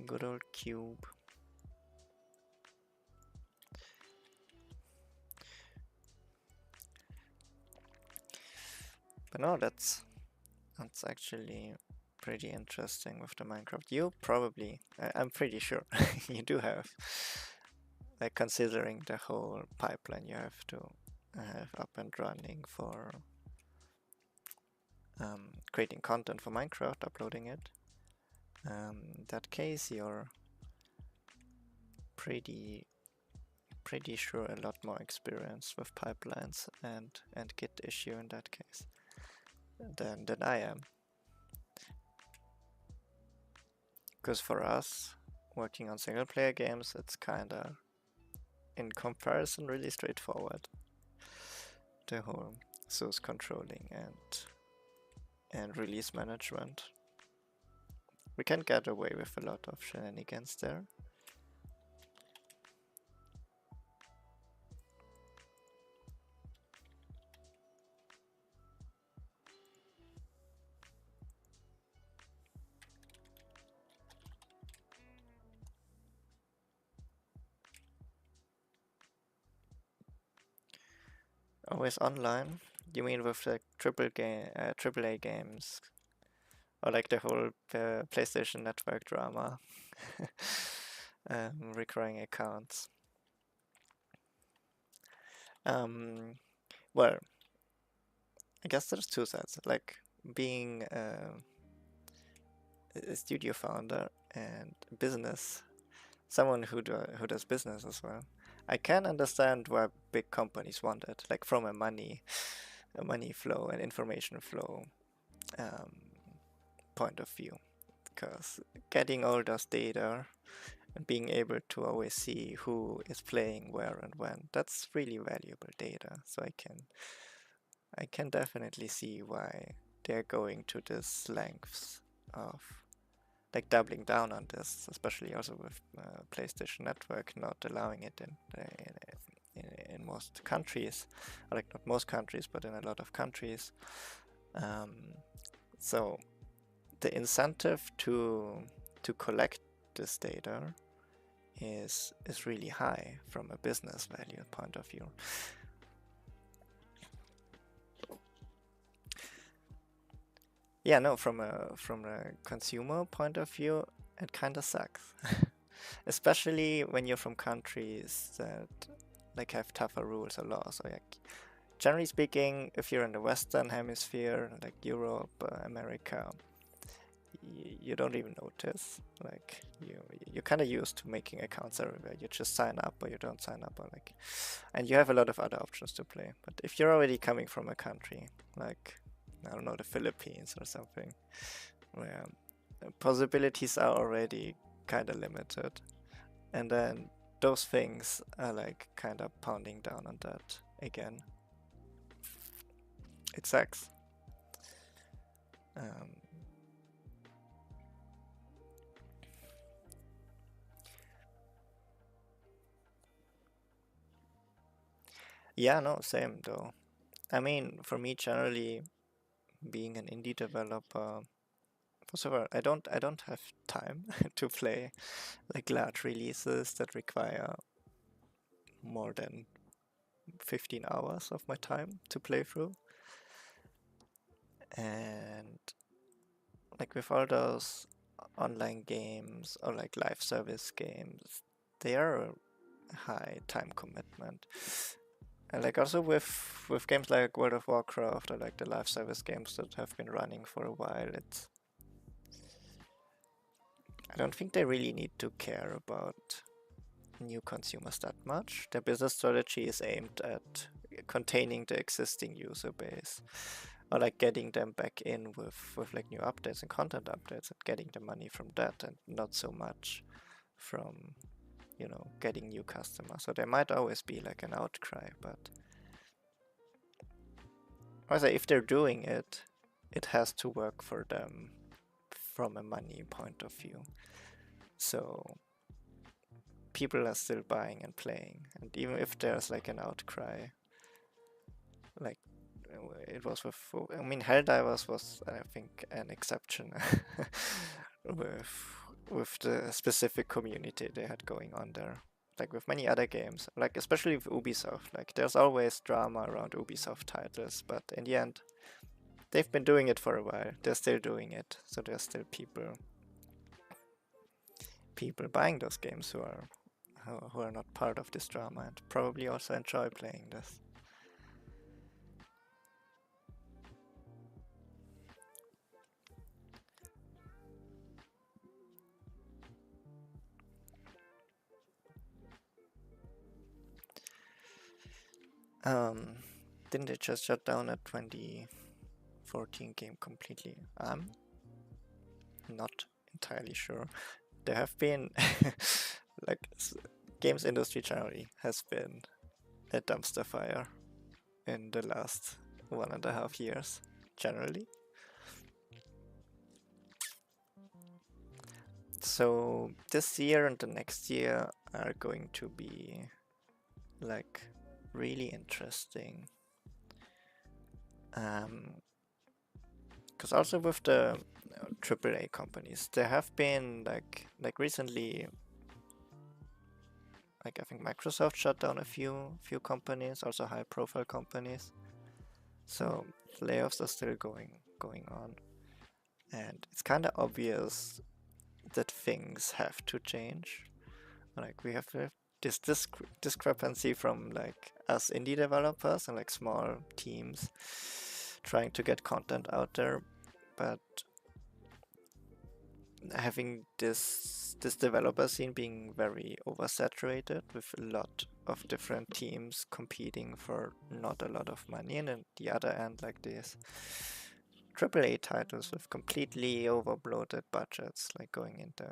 good old cube. But no, that's actually pretty interesting with the Minecraft. You probably, I'm pretty sure, you do have, like considering the whole pipeline you have to have up and running for creating content for Minecraft, uploading it. In that case, you're pretty sure a lot more experience with pipelines and Git issue in that case than I am. Because for us, working on single player games, it's kinda, in comparison, really straightforward. The whole source controlling and release management. We can get away with a lot of shenanigans there. Always online? You mean with the AAA games? Or like the whole PlayStation Network drama? Recurring accounts. Well, I guess there's two sides. Like being a studio founder and business, someone who does business as well. I can understand why big companies want it, like from a money flow and information flow point of view, because getting all those data and being able to always see who is playing where and when, that's really valuable data. So I can definitely see why they're going to this lengths of like doubling down on this, especially also with PlayStation Network not allowing it in most countries, or like not most countries, but in a lot of countries. So the incentive to collect this data is really high from a business value point of view. Yeah, no, from a consumer point of view, it kind of sucks. Especially when you're from countries that like have tougher rules or laws. So like, generally speaking, if you're in the Western Hemisphere, like Europe, America, you don't even notice. Like you're kind of used to making accounts everywhere. You just sign up or you don't sign up, or like, and you have a lot of other options to play. But if you're already coming from a country like, I don't know, the Philippines or something, where possibilities are already kind of limited, and then those things are like kind of pounding down on that again. It sucks. Um, yeah, no, same though. I mean, for me, generally, being an indie developer, first of all, I don't have time to play like large releases that require more than 15 hours of my time to play through. And like with all those online games or like live service games, they are a high time commitment. And like also with games like World of Warcraft or like the live service games that have been running for a while, I don't think they really need to care about new consumers that much. Their business strategy is aimed at containing the existing user base or like getting them back in with like new updates and content updates and getting the money from that, and not so much from, you know, getting new customers. So there might always be like an outcry, but I say if they're doing it, it has to work for them from a money point of view. So people are still buying and playing, and even if there's like an outcry, like it was with, I mean, Helldivers was, I think, an exception with the specific community they had going on there. Like with many other games, like especially with Ubisoft, like there's always drama around Ubisoft titles, but in the end, they've been doing it for a while. They're still doing it, so there's still people buying those games who are not part of this drama and probably also enjoy playing this. Um, didn't they just shut down a 2014 game completely? I'm not entirely sure. There have been like games industry generally has been a dumpster fire in the last 1.5 years generally. So this year and the next year are going to be like really interesting. Because also with the AAA companies, there have been like recently, like I think Microsoft shut down a few companies, also high profile companies. So layoffs are still going on, and it's kind of obvious that things have to change. Like we have this discrepancy from like us indie developers and like small teams trying to get content out there, but having this developer scene being very oversaturated with a lot of different teams competing for not a lot of money, and on the other end like this AAA titles with completely overbloated budgets, like going into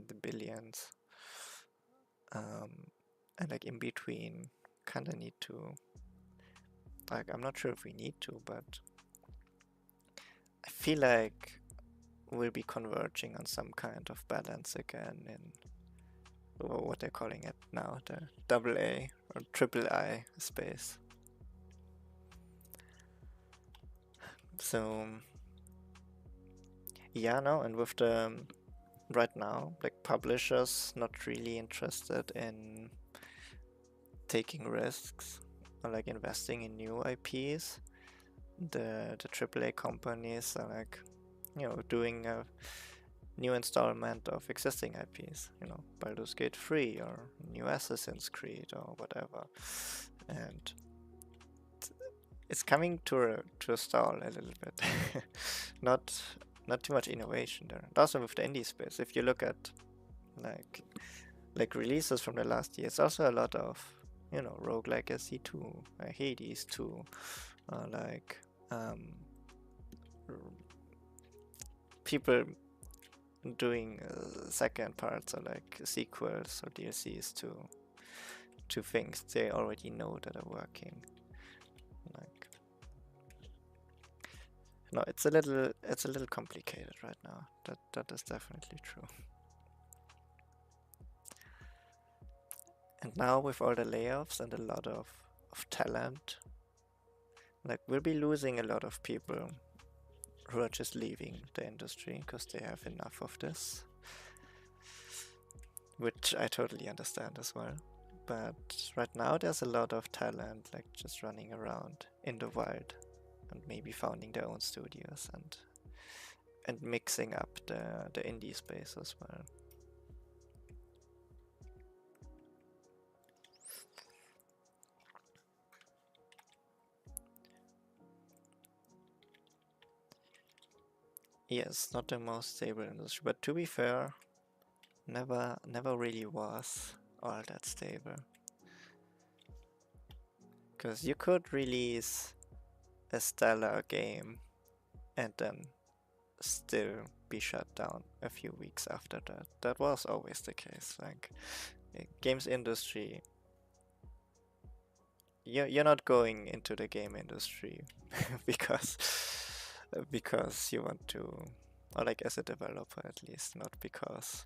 the billions, and like in between kind of need to, like, I'm not sure if we need to, but I feel like we'll be converging on some kind of balance again in what they're calling it now, the AA or triple-I space. So yeah, no, and with the right now, like publishers not really interested in taking risks or like investing in new IPs. The AAA companies are like, you know, doing a new installment of existing IPs, you know, Baldur's Gate 3 or new Assassin's Creed or whatever. And it's coming to a stall a little bit. not not too much innovation there. And also with the indie space, if you look at like releases from the last year, it's also a lot of, you know, Rogue Legacy 2, Hades 2, like people doing second parts or like sequels or DLCs to things they already know that are working. Like No, it's a little complicated right now. That is definitely true. And now with all the layoffs and a lot of talent, like we'll be losing a lot of people who are just leaving the industry because they have enough of this, which I totally understand as well. But right now there's a lot of talent like just running around in the wild and maybe founding their own studios and mixing up the indie space as well. Yes, not the most stable industry, but to be fair, never really was all that stable. Because you could release a stellar game and then still be shut down a few weeks after that. That was always the case. Like, games industry, you're not going into the game industry because because you want to, or like as a developer at least, not because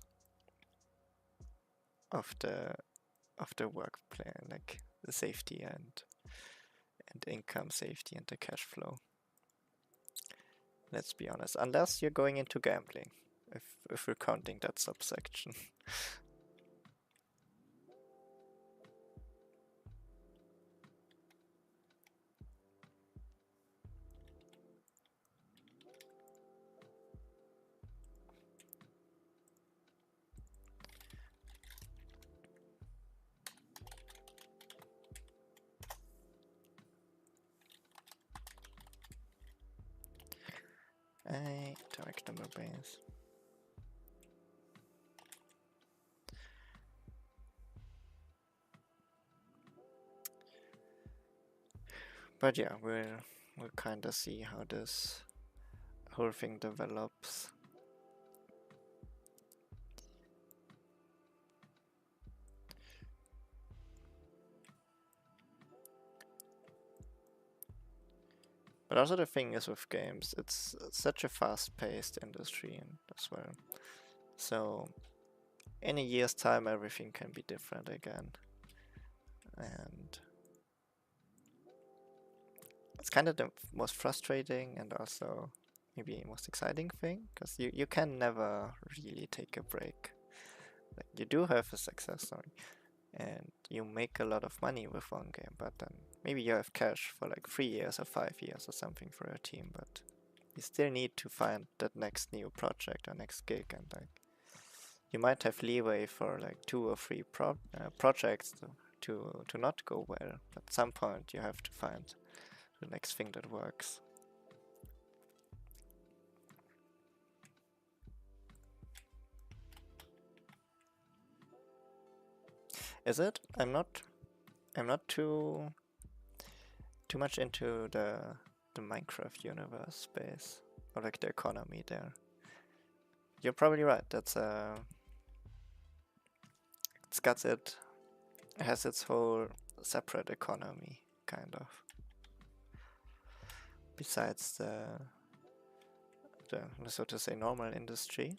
of the work plan, like the safety and income safety and the cash flow. Let's be honest, unless you're going into gambling, if we're counting that subsection. A direct number base. But yeah, we'll kind of see how this whole thing develops. But also the thing is with games, it's such a fast-paced industry as well. So in a year's time, everything can be different again. And it's kind of the most frustrating and also maybe most exciting thing, because you can never really take a break. Like, you do have a success story and you make a lot of money with one game, but then maybe you have cash for like 3 years or 5 years or something for your team, but you still need to find that next new project or next gig, and like you might have leeway for like 2 or 3 projects to not go well. At some point you have to find the next thing that works. Is it? I'm not too much into the Minecraft universe space or like the economy there. You're probably right. It has its whole separate economy kind of. Besides the so to say normal industry.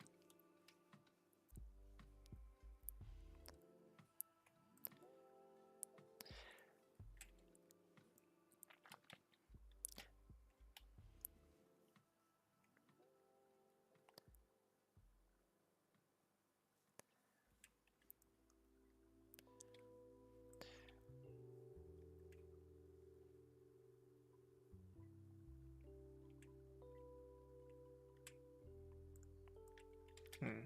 Hmm.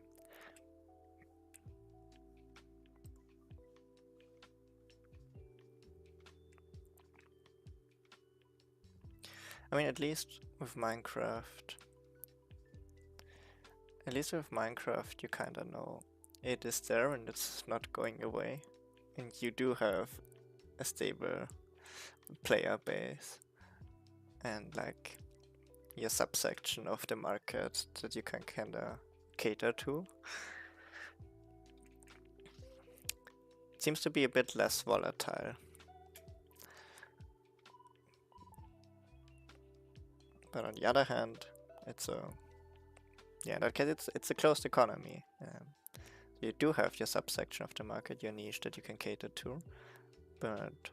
I mean, at least with Minecraft, you kind of know it is there and it's not going away, and you do have a stable player base and like your subsection of the market that you can kind of cater to. It seems to be a bit less volatile. But on the other hand, it's a in that case it's a closed economy. You do have your subsection of the market, your niche that you can cater to, but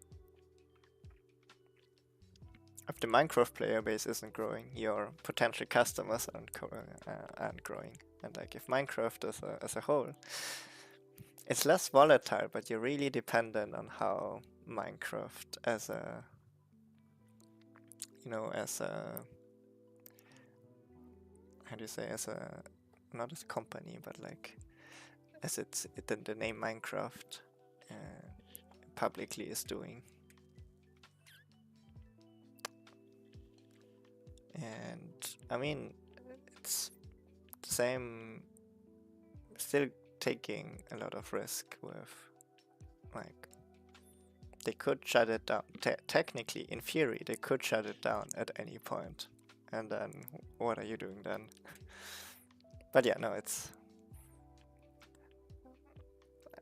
if the Minecraft player base isn't growing, your potential customers aren't growing. And like if Minecraft as a whole, it's less volatile, but you're really dependent on how Minecraft as a how do you say, as a, not as a company, but like as it's the name Minecraft publicly is doing. And I mean, it's the same, still taking a lot of risk with, like, they could shut it down. Technically, in theory, they could shut it down at any point. And then, what are you doing then? But yeah, no, it's...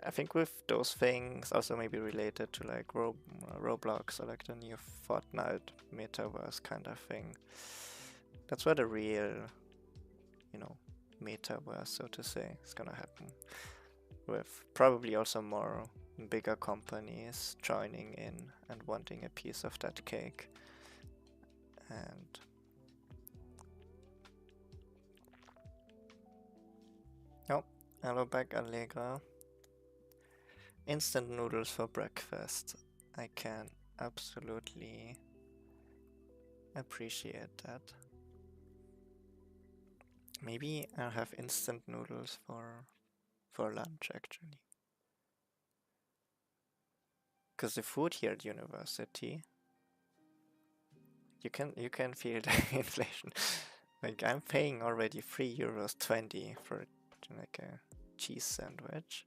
I think with those things, also maybe related to like Roblox or like the new Fortnite metaverse kind of thing, that's where the real, metaverse, so to say, is gonna happen. With probably also more bigger companies joining in and wanting a piece of that cake. And oh, hello back, Allegra. Instant noodles for breakfast. I can absolutely appreciate that. Maybe I'll have instant noodles for lunch actually. Because the food here at university, you can feel the inflation. Like I'm paying already €3.20 for like a cheese sandwich,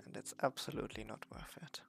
and it's absolutely not worth it.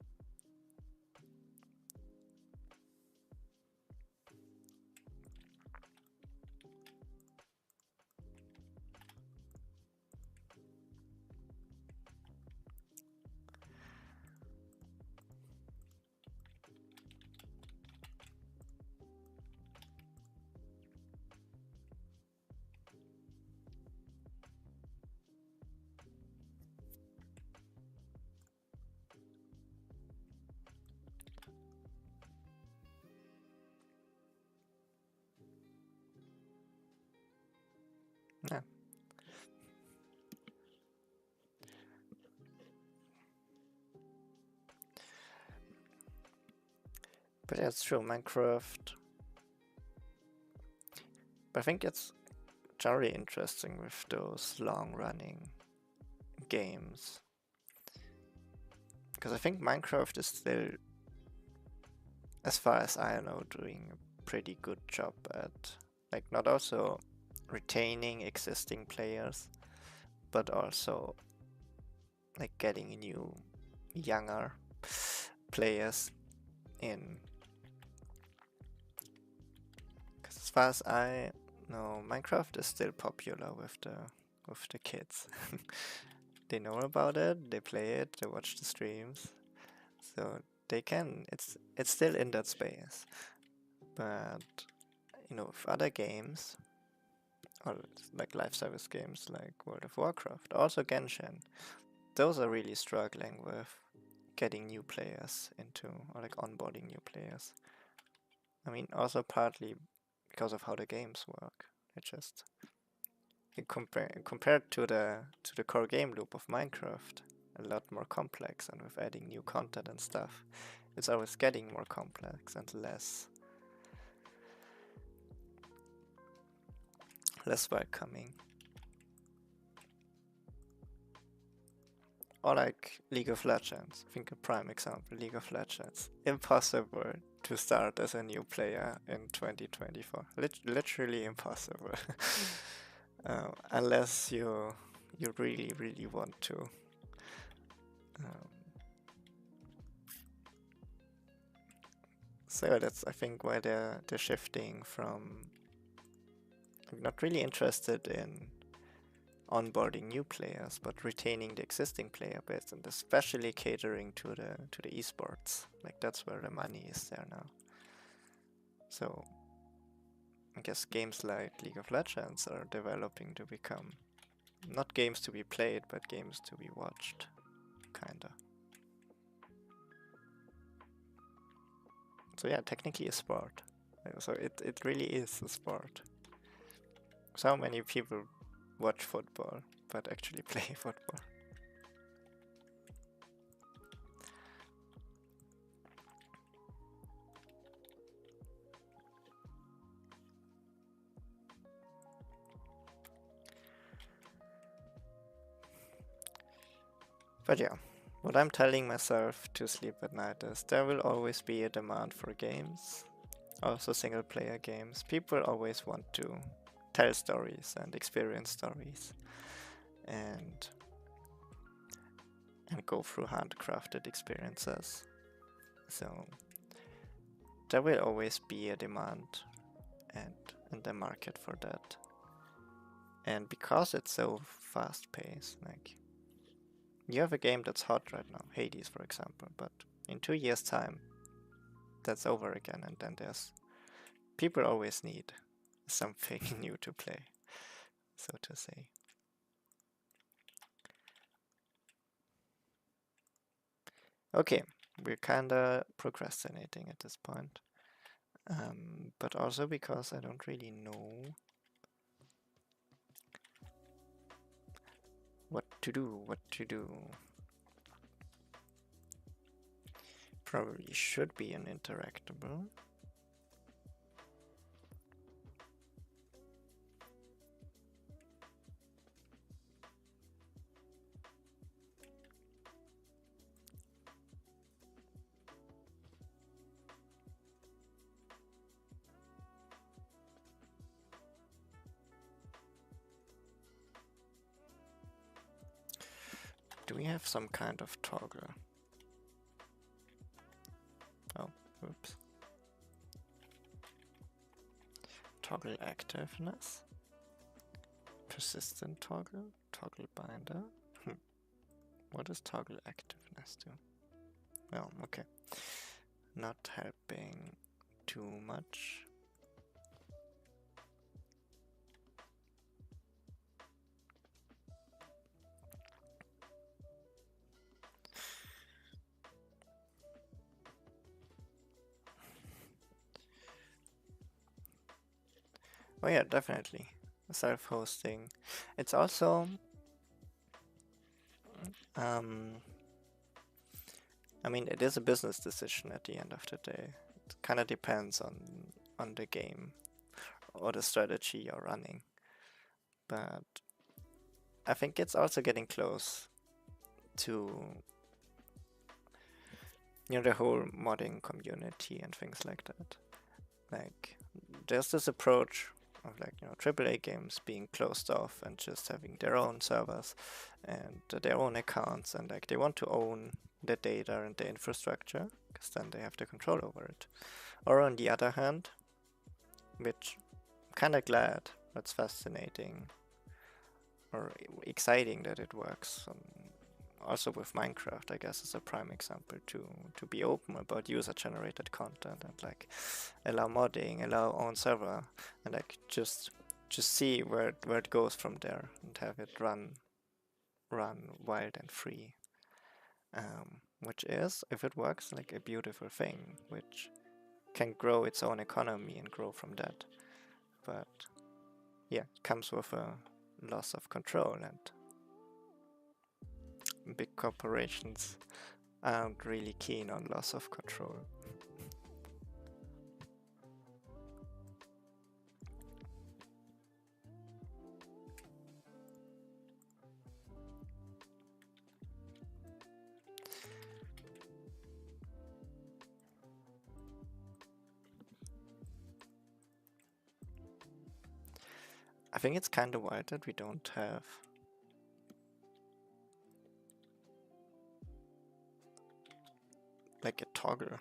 Yeah. But yeah, it's true, Minecraft. But I think it's generally interesting with those long-running games. Because I think Minecraft is still, as far as I know, doing a pretty good job at, like, not also retaining existing players, but also like getting new, younger players in. Because as far as I know, Minecraft is still popular with the kids. They know about it, they play it, they watch the streams, so they can. It's still in that space, but with other games, or like live service games like World of Warcraft, also Genshin, those are really struggling with getting new players into, or like onboarding new players. I mean, also partly because of how the games work. It just compared to the core game loop of Minecraft, a lot more complex, and with adding new content and stuff, it's always getting more complex and less welcoming. Or like League of Legends. I think a prime example, League of Legends. Impossible to start as a new player in 2024. Literally impossible. Unless you really want to. So that's, I think, why they're shifting from, I'm not really interested in onboarding new players, but retaining the existing player base, and especially catering to the esports. Like that's where the money is there now. So I guess games like League of Legends are developing to become not games to be played, but games to be watched, kinda. So yeah, technically a sport. So it really is a sport. So many people watch football, but actually play football. But yeah, what I'm telling myself to sleep at night is there will always be a demand for games, also single player games. People always want to tell stories and experience stories and go through handcrafted experiences. So there will always be a demand and the market for that. And because it's so fast paced, like you have a game that's hot right now, Hades for example, but in 2 years time that's over again, and then there's people always need something new to play, so to say. Okay, we're kinda procrastinating at this point. But also because I don't really know what to do. Probably should be an interactable. Do we have some kind of toggle? Oh, oops. Toggle activeness? Persistent toggle? Toggle binder? What does toggle activeness do? Oh, okay. Not helping too much. Oh yeah, definitely. Self-hosting. It's also I mean, it is a business decision at the end of the day. It kind of depends on the game or the strategy you're running. But I think it's also getting close to the whole modding community and things like that. Like there's this approach of like AAA games being closed off and just having their own servers and their own accounts, and like they want to own the data and the infrastructure because then they have the control over it. Or on the other hand, which I'm kind of glad, that's fascinating or exciting that it works. Also with Minecraft, I guess, is a prime example to be open about user-generated content and like allow modding, allow own server, and like just see where it goes from there and have it run wild and free. Which is, if it works, like a beautiful thing, which can grow its own economy and grow from that. But yeah, it comes with a loss of control, and big corporations aren't really keen on loss of control. I think it's kind of wild that we don't have like a toggle.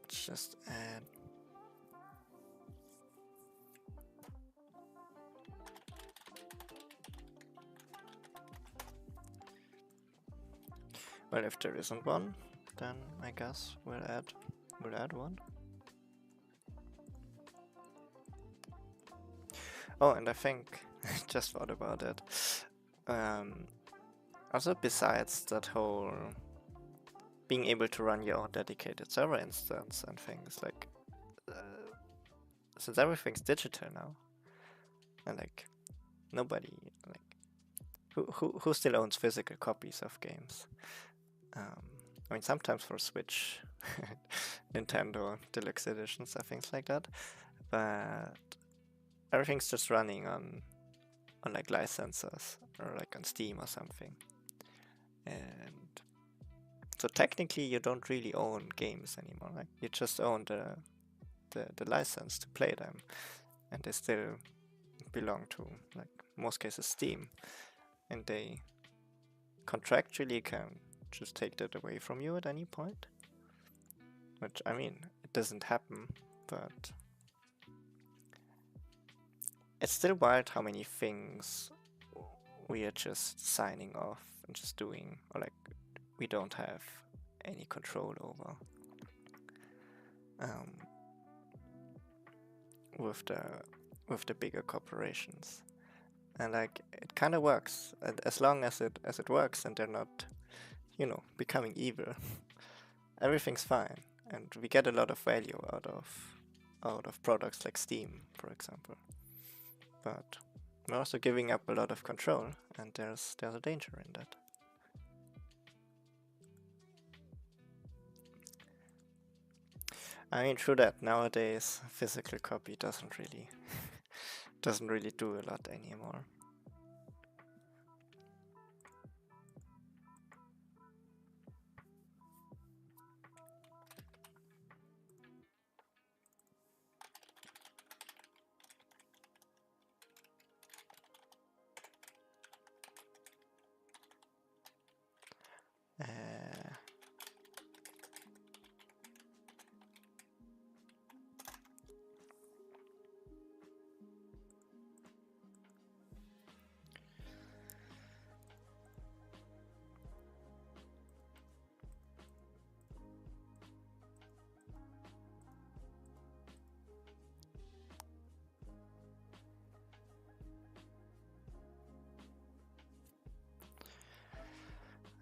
Let's just add. Well, if there isn't one, then I guess we'll add one. Oh, and I think I just thought about it. Also, besides that whole being able to run your own dedicated server instance and things like, since everything's digital now, and like nobody like who still owns physical copies of games? I mean, sometimes for Switch, Nintendo Deluxe Editions or things like that, but everything's just running on like licenses or like on Steam or something. And so technically you don't really own games anymore, right? You just own the license to play them, and they still belong to, like, most cases Steam, and they contractually can just take that away from you at any point. Which, I mean, it doesn't happen, but it's still wild how many things we are just signing off and just doing, or like we don't have any control over. With the bigger corporations, and like it kind of works, and as long as it works and they're not, you know, becoming evil, everything's fine, and we get a lot of value out of products like Steam, for example. But we're also giving up a lot of control, and there's a danger in that. I mean, true that nowadays physical copy doesn't really do a lot anymore.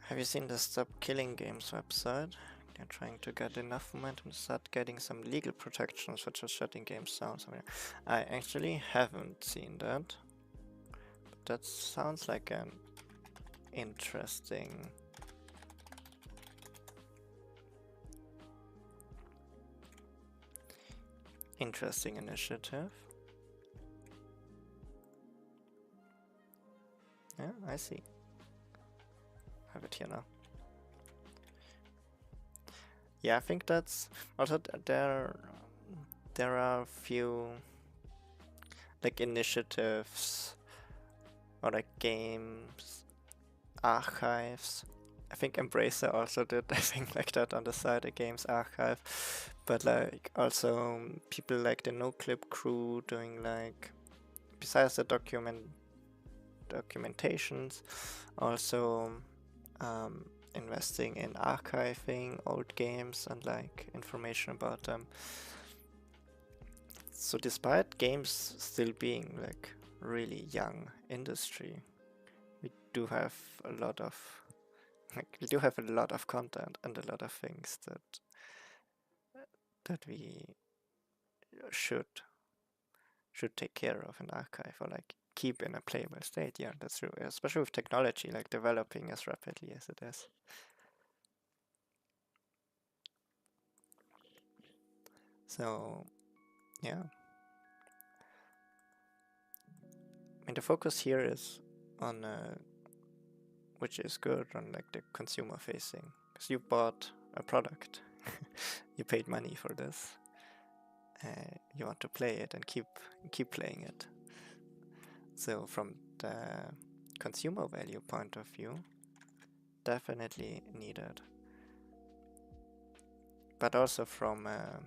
Have you seen the Stop Killing Games website? They're trying to get enough momentum to start getting some legal protections, such as shutting games down somewhere. I actually haven't seen that. But that sounds like an interesting initiative. Yeah, I see. Have it here now. Yeah, I think that's also there are a few like initiatives or like games archives. I think Embracer also did a thing like that on the side, a games archive. But like also people like the No Clip crew doing like, besides the documentations, also investing in archiving old games and like information about them. So despite games still being like really young industry, we do have a lot of content and a lot of things that we should take care of and archive, or like keep in a playable state. Yeah, that's true. Especially with technology like developing as rapidly as it is. So yeah, I mean the focus here is on which is good, on like the consumer facing, because you bought a product, you paid money for this, you want to play it and keep playing it. So from the consumer value point of view, definitely needed. but also from a,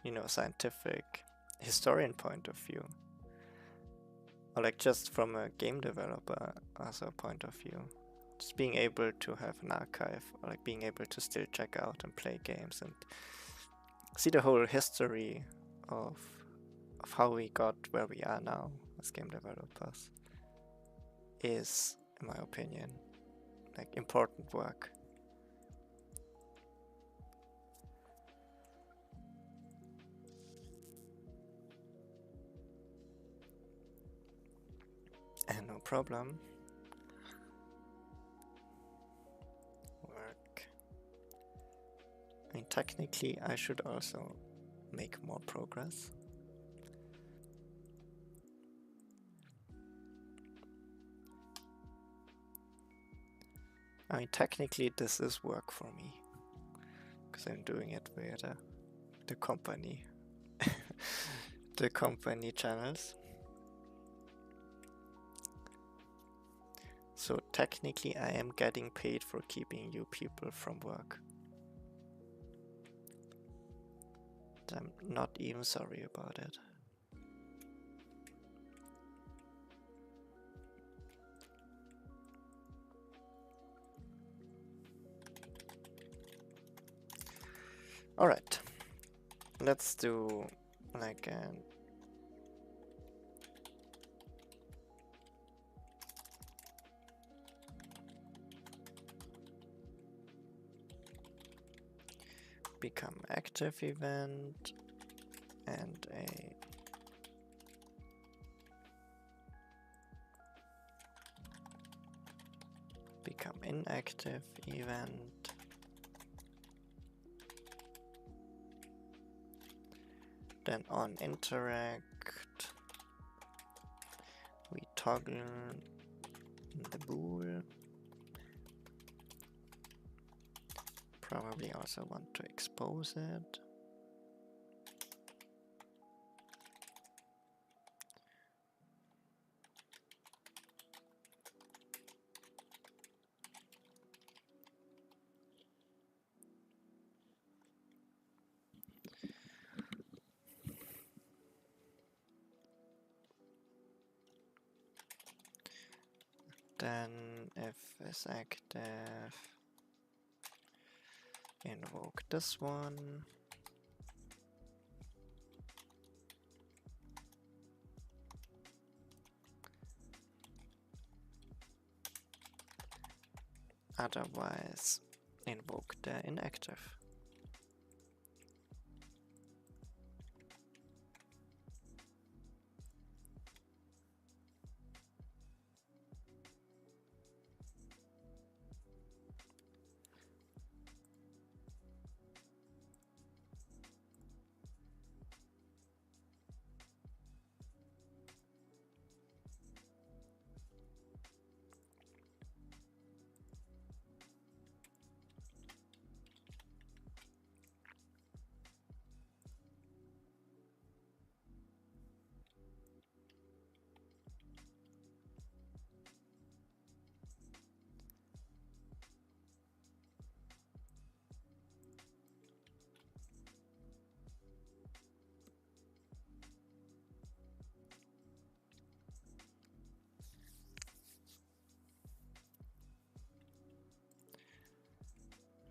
you know, scientific historian point of view, or like just from a game developer also point of view. Just being able to have an archive, or like being able to still check out and play games and see the whole history of how we got where we are now as game developers is, in my opinion, like important work. And no problem. Work. I mean, technically, I should also make more progress. I mean, technically, this is work for me, because I'm doing it via the company, the company channels. So technically, I am getting paid for keeping you people from work. I'm not even sorry about it. Alright, let's do like an become active event and a become inactive event. Then on interact, we toggle the bool. Probably also want to expose it. Then if is active, invoke this one. Otherwise, invoke the inactive.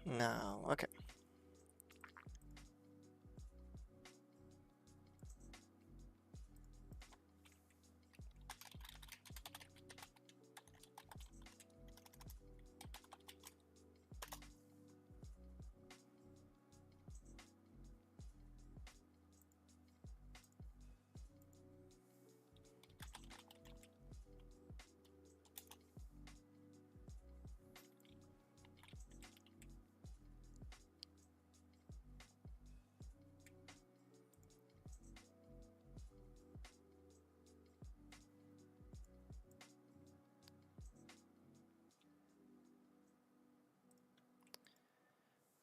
Now, okay.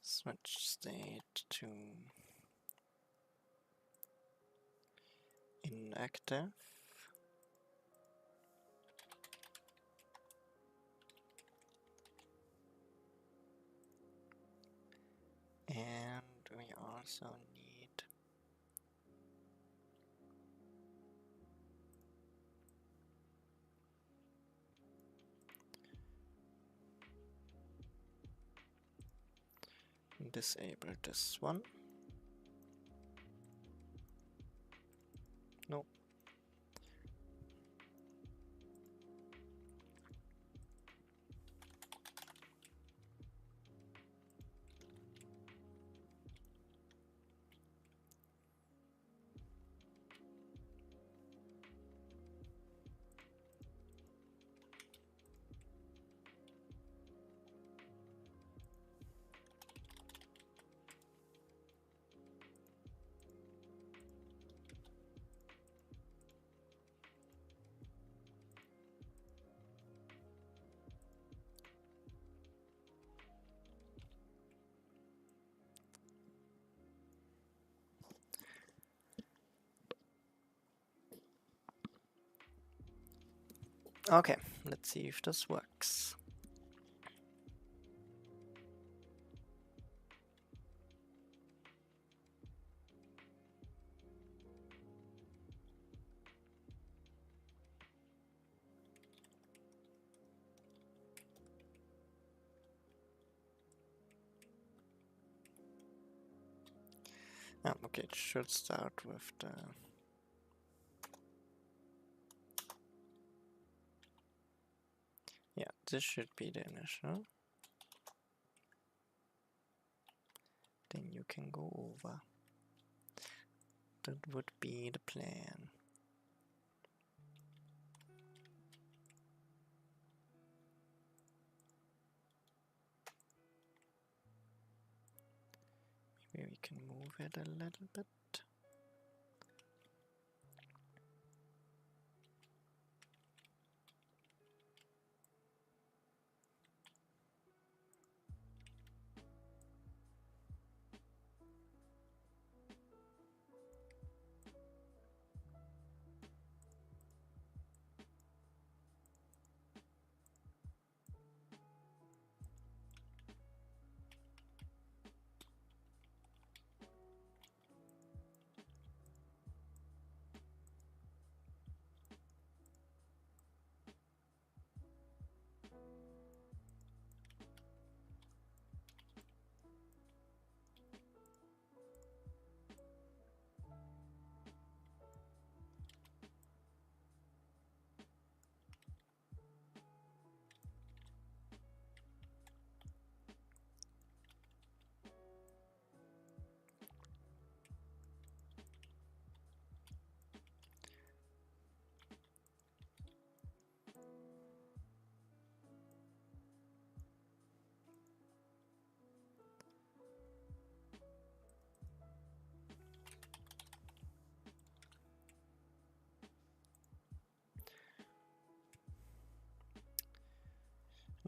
Switch state to inactive. And we also need disable this one. No. Okay, let's see if this works. Okay, it should start with the this should be the initial. Then you can go over. That would be the plan. Maybe we can move it a little bit.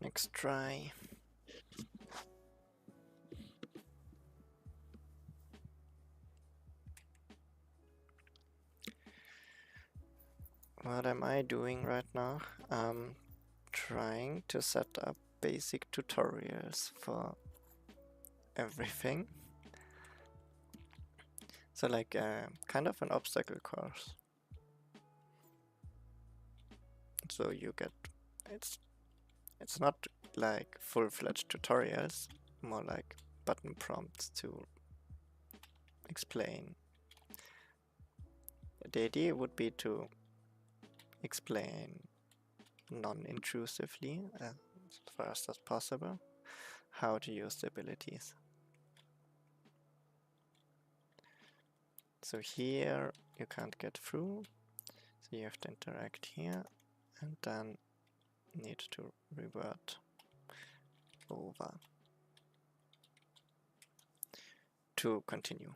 Next try. What am I doing right now? I'm trying to set up basic tutorials for everything. So like kind of an obstacle course. So you get, it's not like full-fledged tutorials, more like button prompts to explain. The idea would be to explain non-intrusively, as fast as possible, how to use the abilities. So here you can't get through, so you have to interact here and then need to revert over to continue.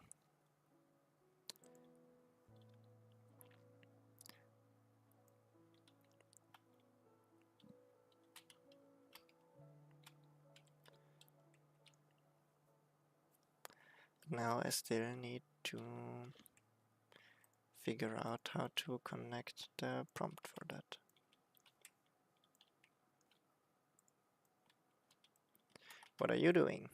Now I still need to figure out how to connect the prompt for that. What are you doing?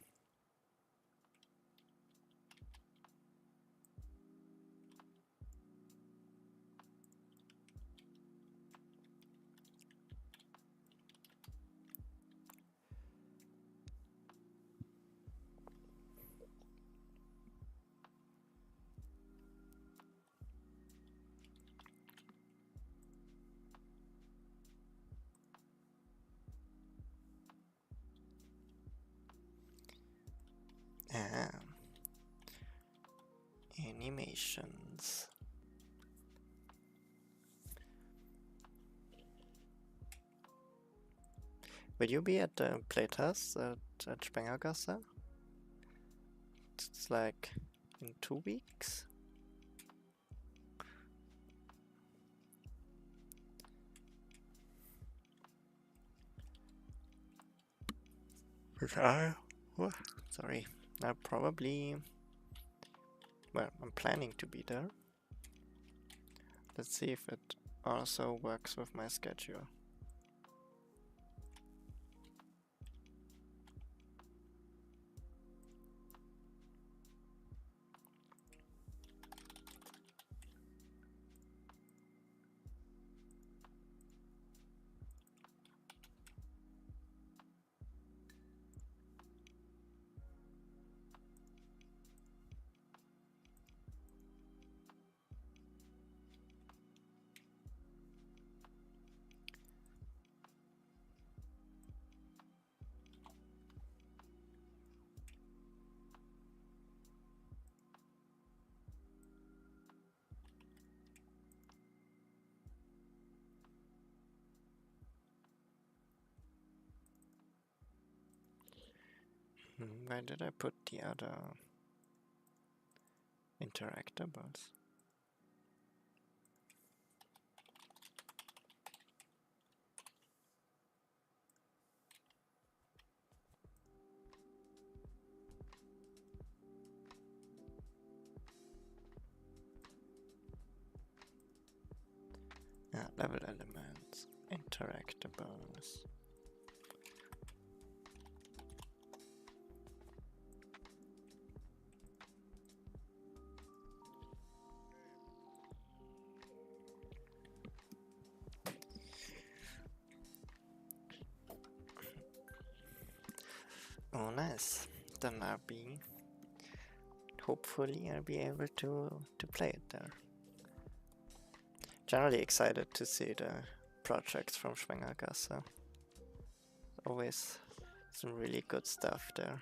animations. Will you be at the playtest at Spengergasse? It's like in 2 weeks. Sorry, I probably, well, I'm planning to be there. Let's see if it also works with my schedule. Where did I put the other interactables? Yeah, level elements, interactables. Oh, nice. Then hopefully I'll be able to play it there. Generally excited to see the projects from Spengergasse. Always some really good stuff there.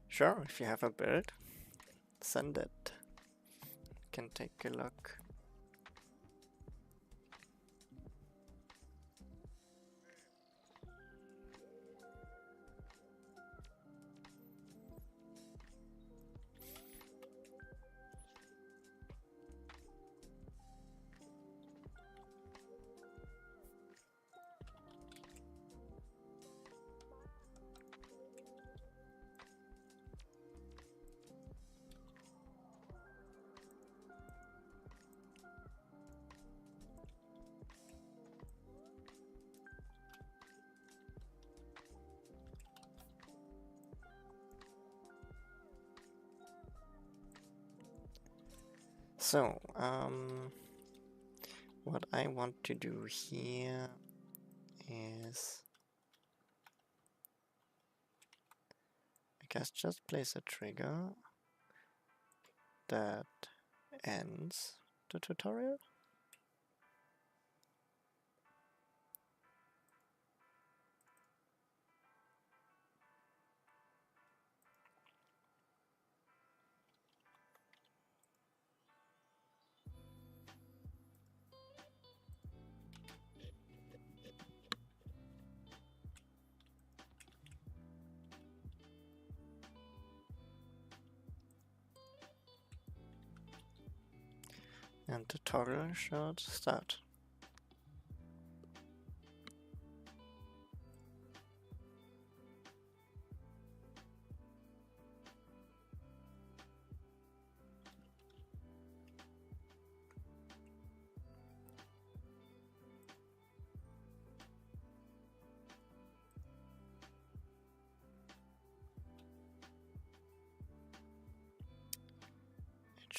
Sure, if you have a build, send it. Can take a look. So, what I want to do here is, I guess, just place a trigger that ends the tutorial. And the tutorial should start.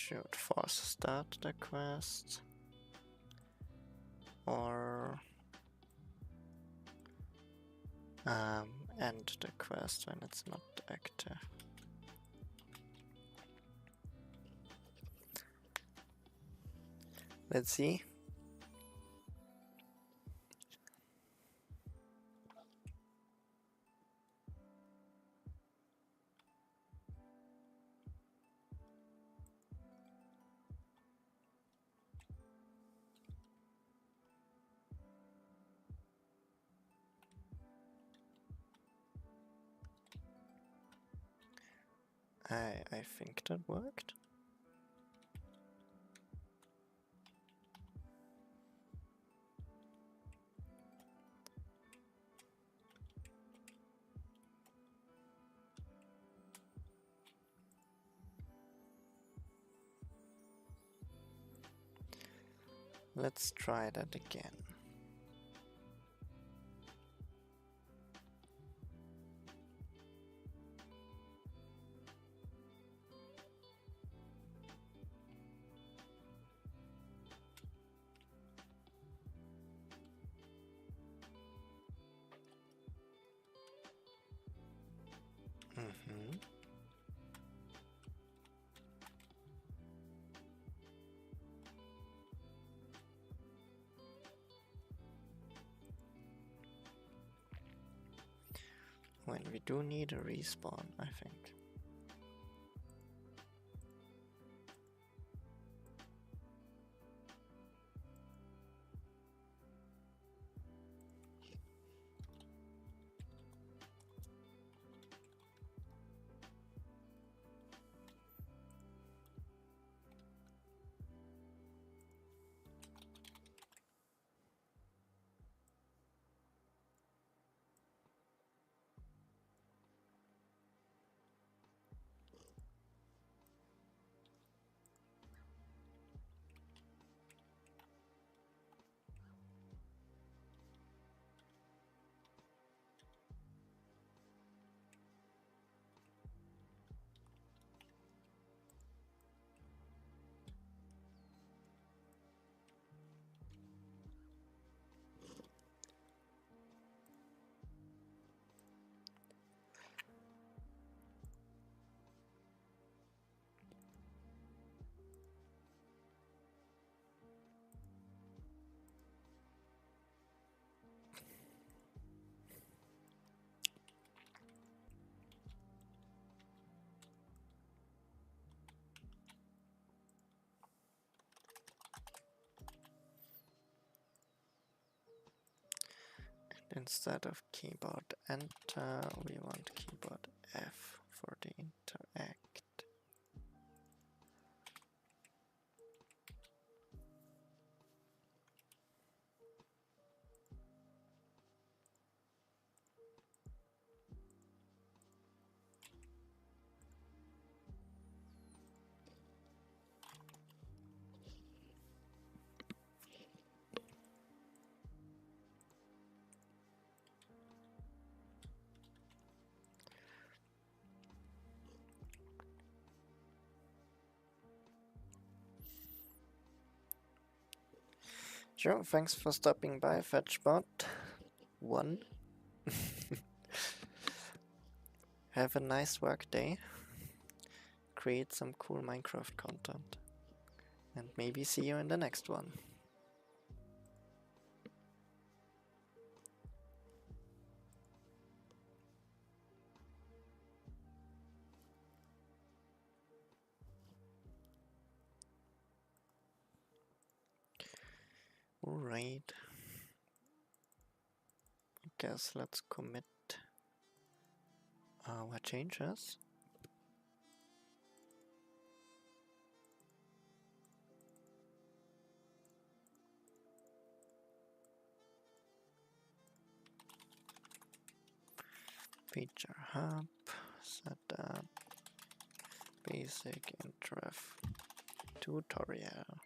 Should force start the quest or end the quest when it's not active. Let's see. I think that worked. Let's try that again. When we do need a respawn, I think. Instead of keyboard enter, we want keyboard F for the interact. Sure, thanks for stopping by, FetchBot1. Have a nice work day. Create some cool Minecraft content. And maybe see you in the next one. Alright. I guess let's commit our changes. Feature hub, setup, basic interf tutorial.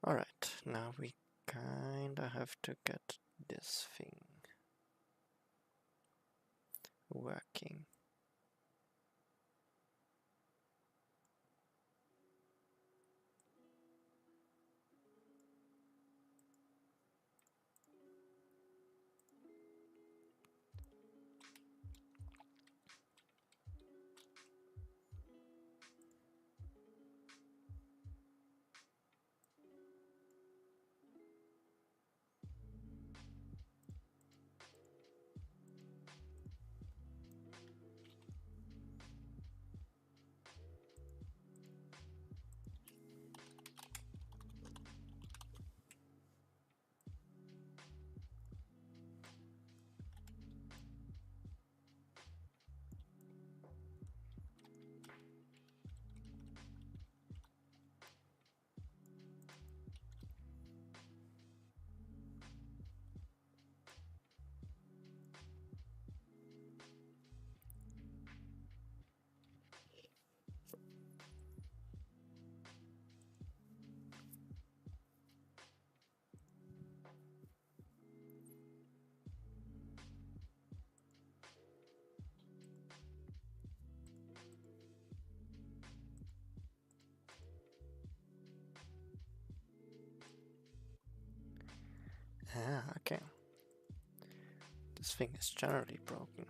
Alright, now we kinda have to get this thing working. Ah, okay. This thing is generally broken.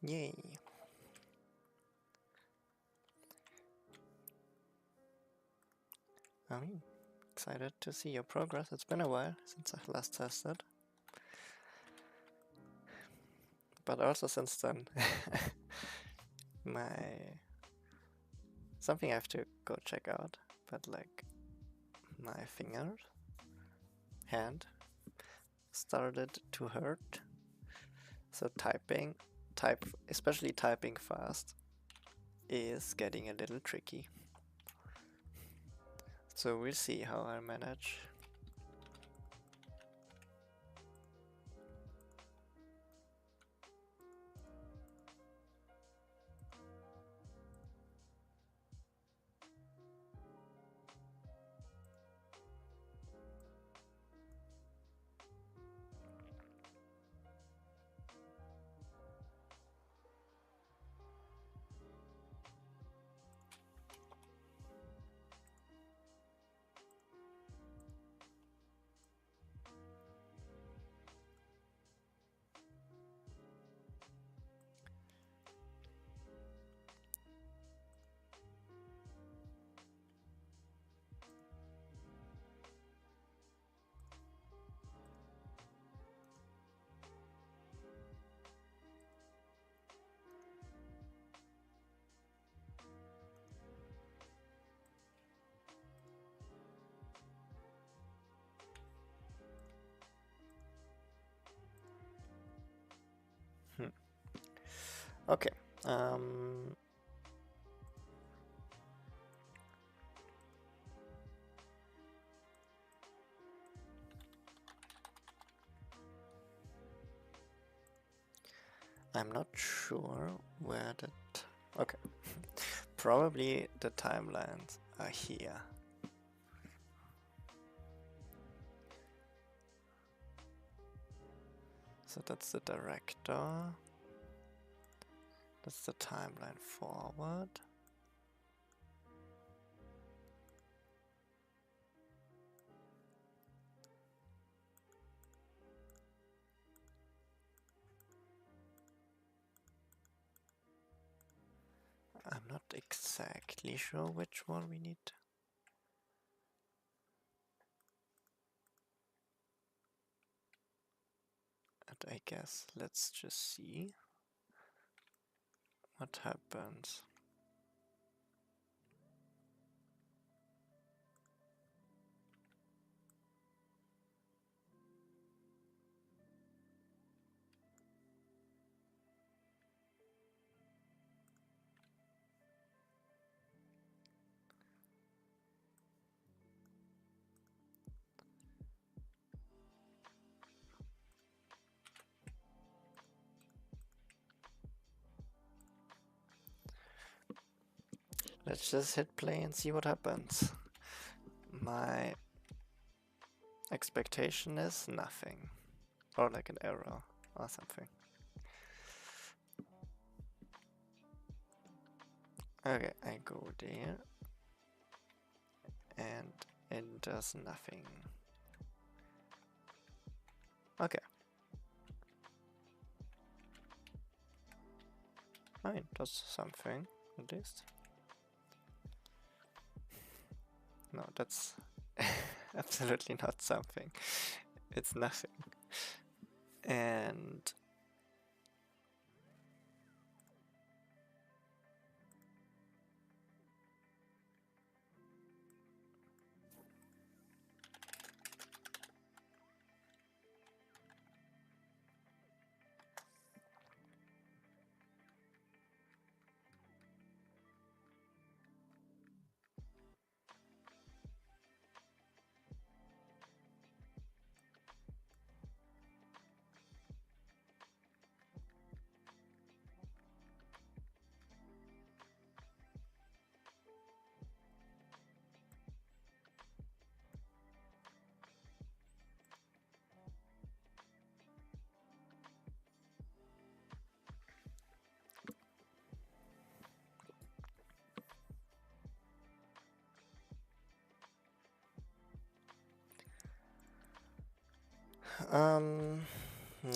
Yay! I'm excited to see your progress. It's been a while since I last tested. But also since then, something I have to go check out, but like my hand started to hurt. So especially typing fast, is getting a little tricky. So we'll see how I manage. Okay. I'm not sure where that... Okay. Probably the timelines are here. So that's the director. That's the timeline forward. I'm not exactly sure which one we need. And I guess let's just see what happens. Let's just hit play and see what happens. My expectation is nothing. Or like an error or something. Okay, I go there. And it does nothing. Okay. Oh, it does something, at least. No, that's absolutely not something. It's nothing. And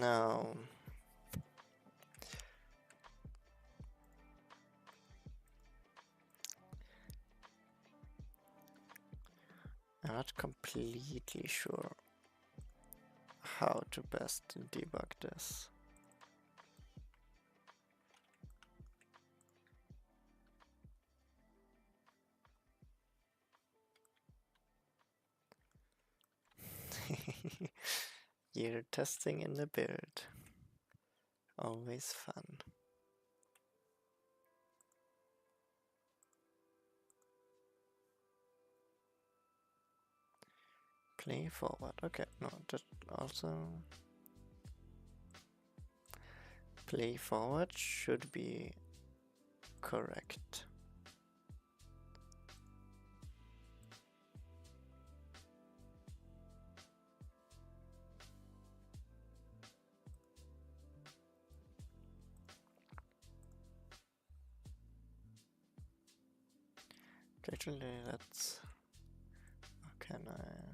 no. I'm not completely sure how to best debug this. You're testing in the build. Always fun. Play forward. Okay, no, that also. Play forward should be correct. Actually, let's. How can I?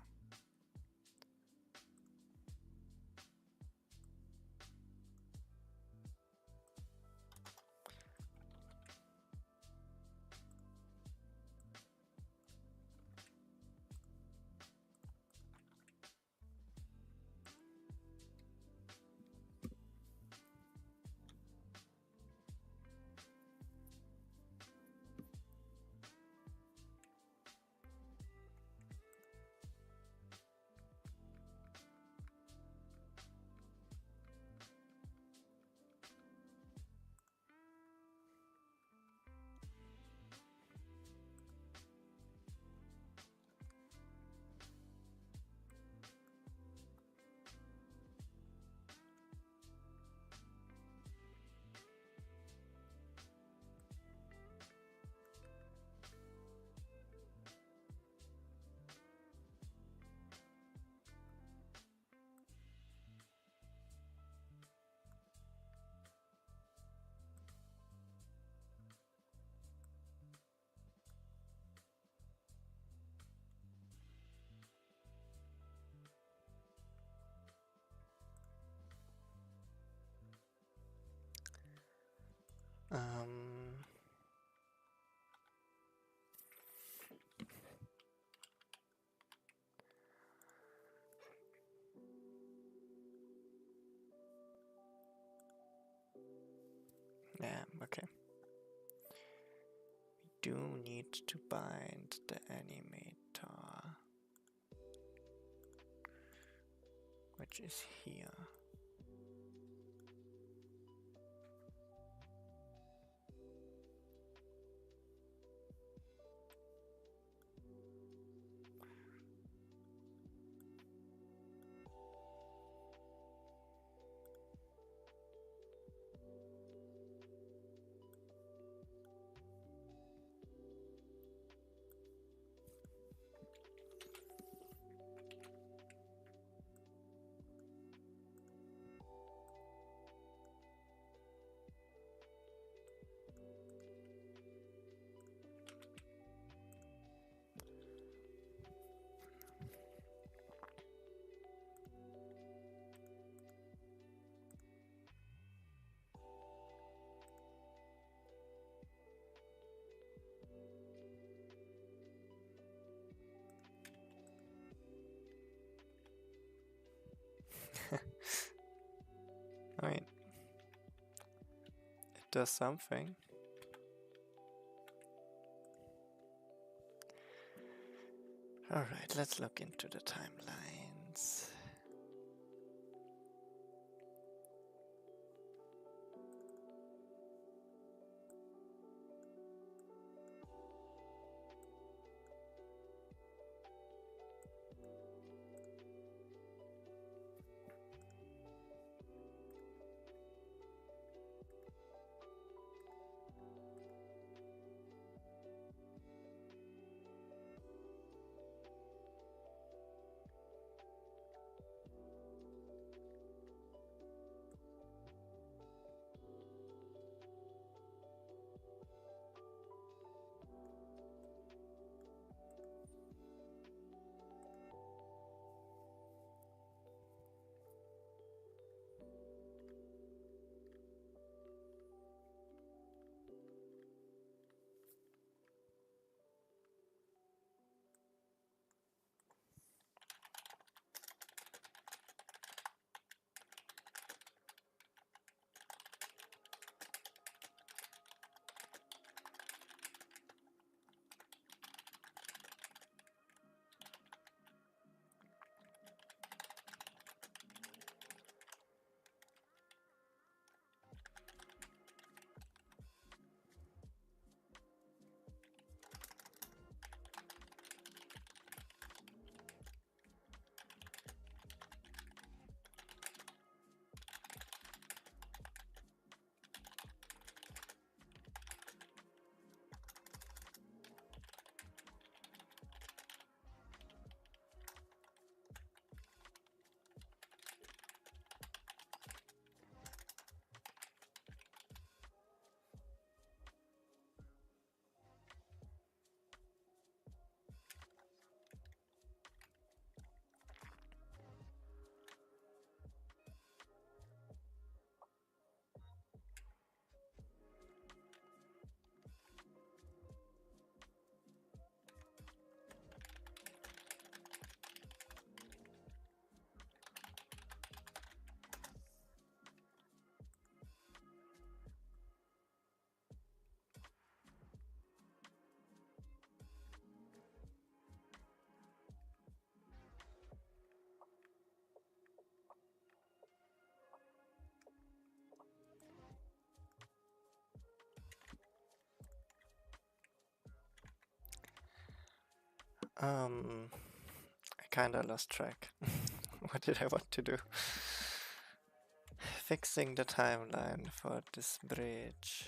Um. Yeah, okay. We do need to bind the animator, which is here. I mean, it does something. Alright, let's look into the timelines. I kinda lost track. What did I want to do? Fixing the timeline for this bridge.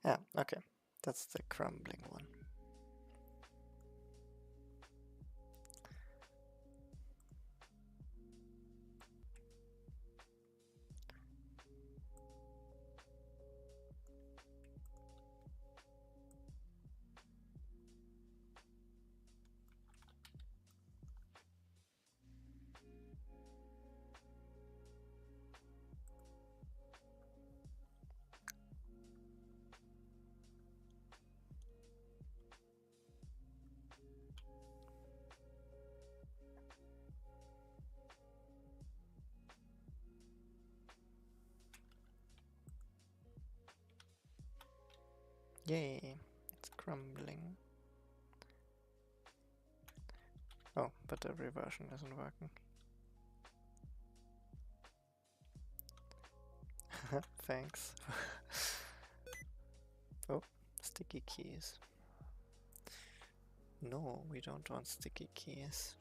Yeah, okay. That's the crumbling one. Yay, it's crumbling. Oh, but the reversion isn't working. Thanks. Oh, sticky keys. No, we don't want sticky keys.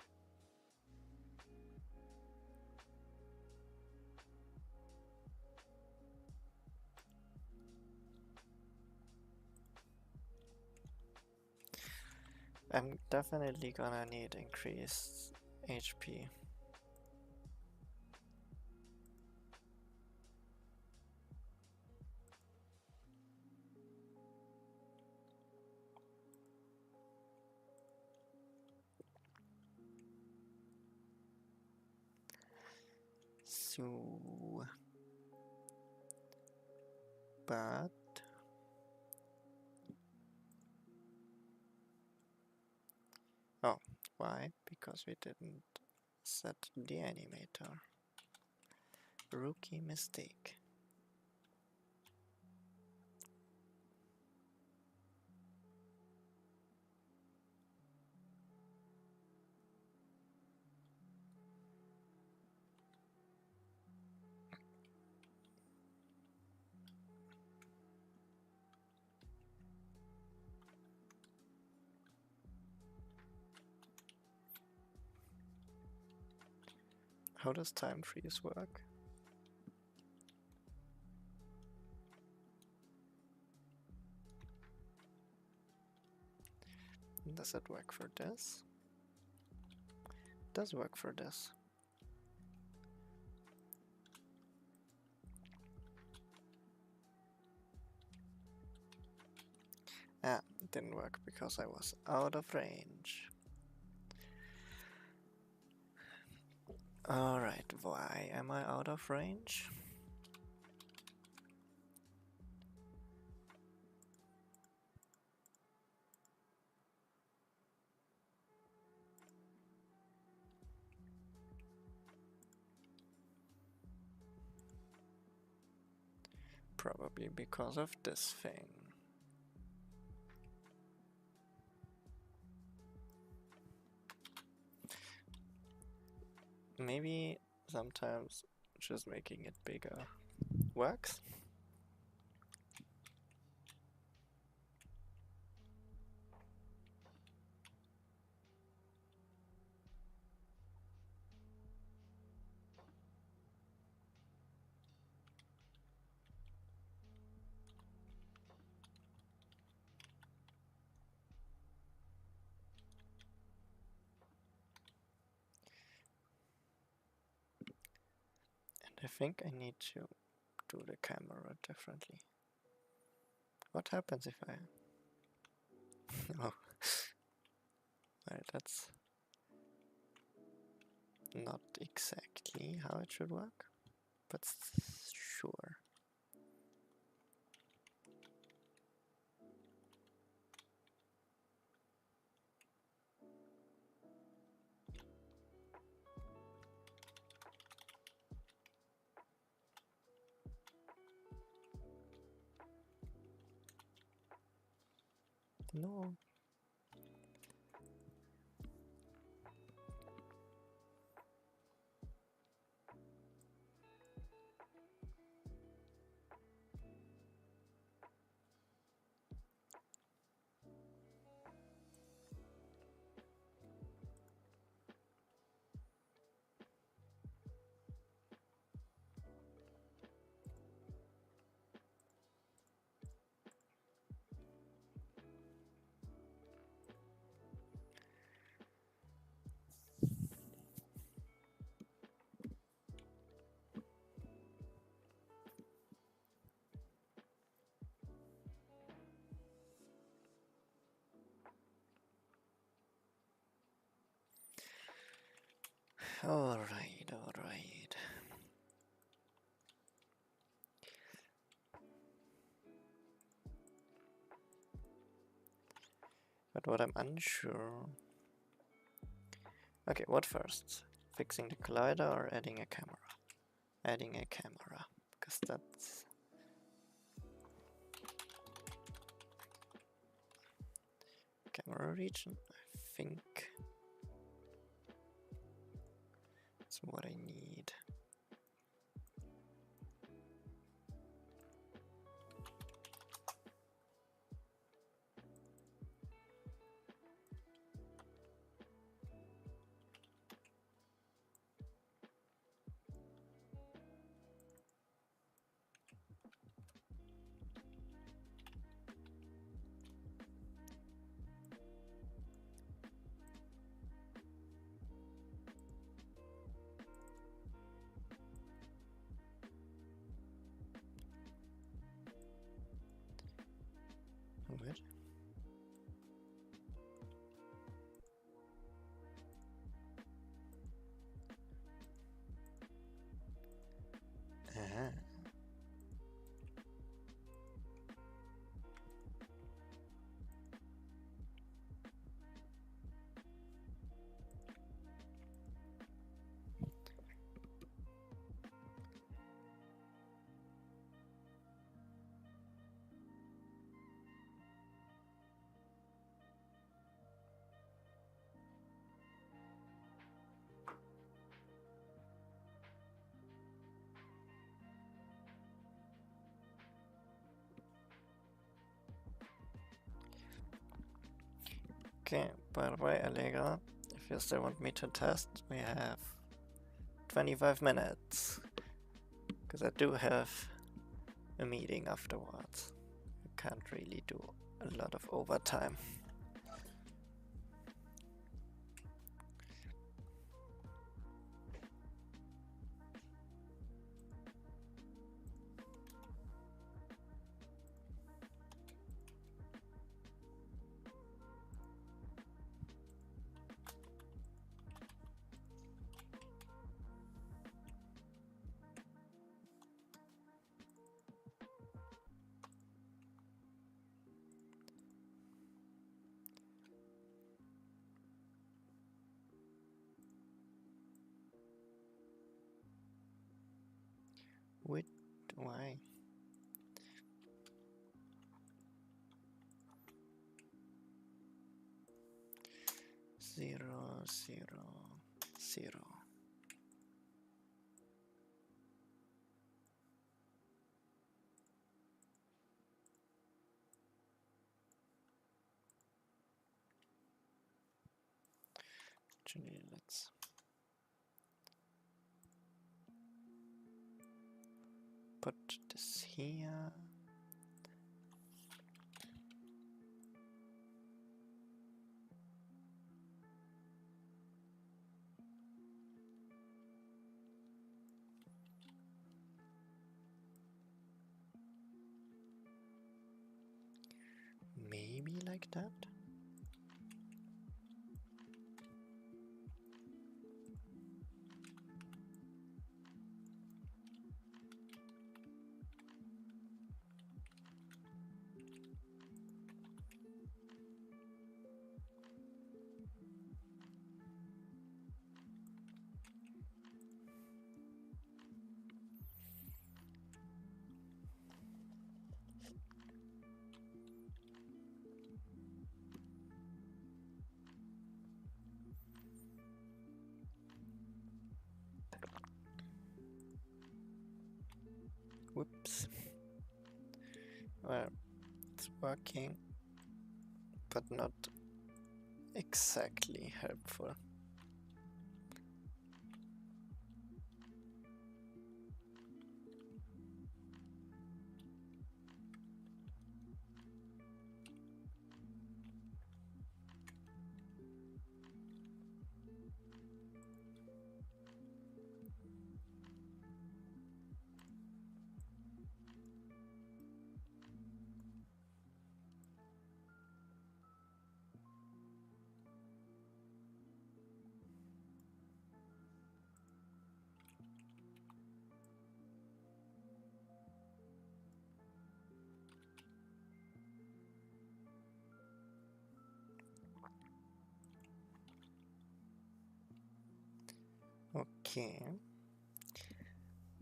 I'm definitely gonna need increased HP. So, but oh, why? Because we didn't set the animator. Rookie mistake. How does time freeze work? Does it work for this? It does work for this. Ah, it didn't work because I was out of range. Alright, why am I out of range? Probably because of this thing. Maybe sometimes just making it bigger works. I think I need to do the camera differently. What happens if I... Oh, right, that's not exactly how it should work, but sure. No. Alright, alright. But what I'm unsure... Okay, what first? Fixing the collider or adding a camera? Adding a camera, because that's... Camera region, I think that's what I need. Wait. Uh-huh. Okay, by the way, Allegra, if you still want me to test, we have 25 minutes. Because I do have a meeting afterwards. I can't really do a lot of overtime. Wait, why? Zero, zero, zero. Actually, let's put this here. like that. Whoops. Well, it's working, but not exactly helpful. Okay.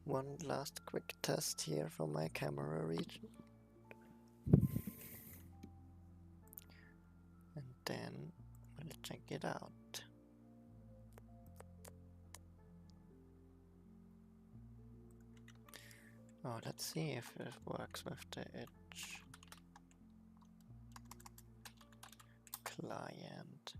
One last quick test here for my camera region. And then we'll check it out. Oh, let's see if it works with the edge client.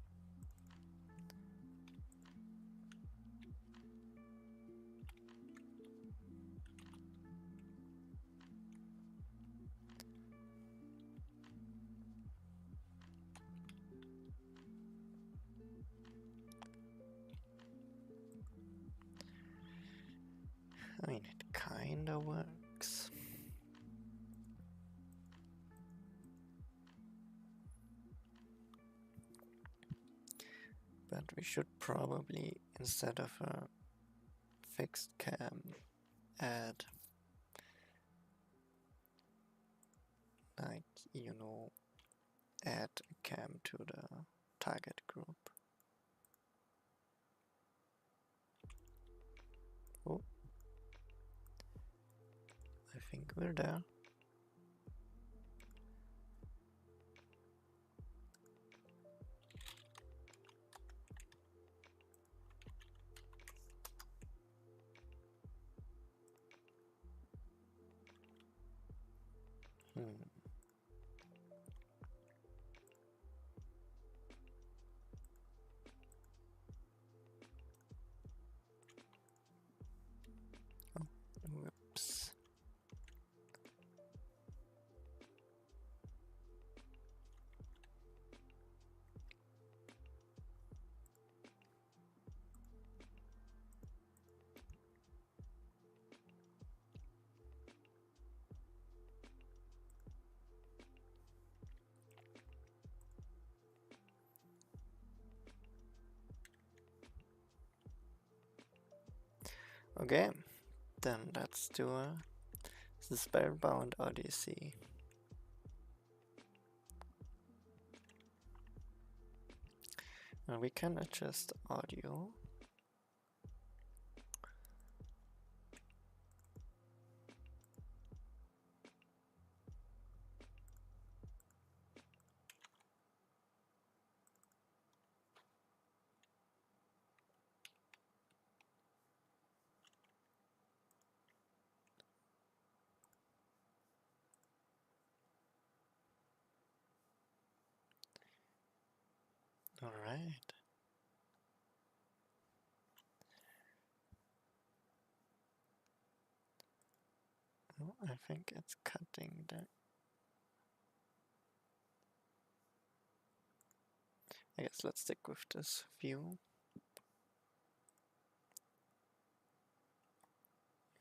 I mean, it kinda works. But we should probably, instead of a fixed cam, add, like, you know, add a cam to the target group. Oh, I think we're there. Oh, whoops. Okay, then let's do the Spellbound Odyssey. And we can adjust audio. All right. Oh, I think it's cutting the. I guess let's stick with this view.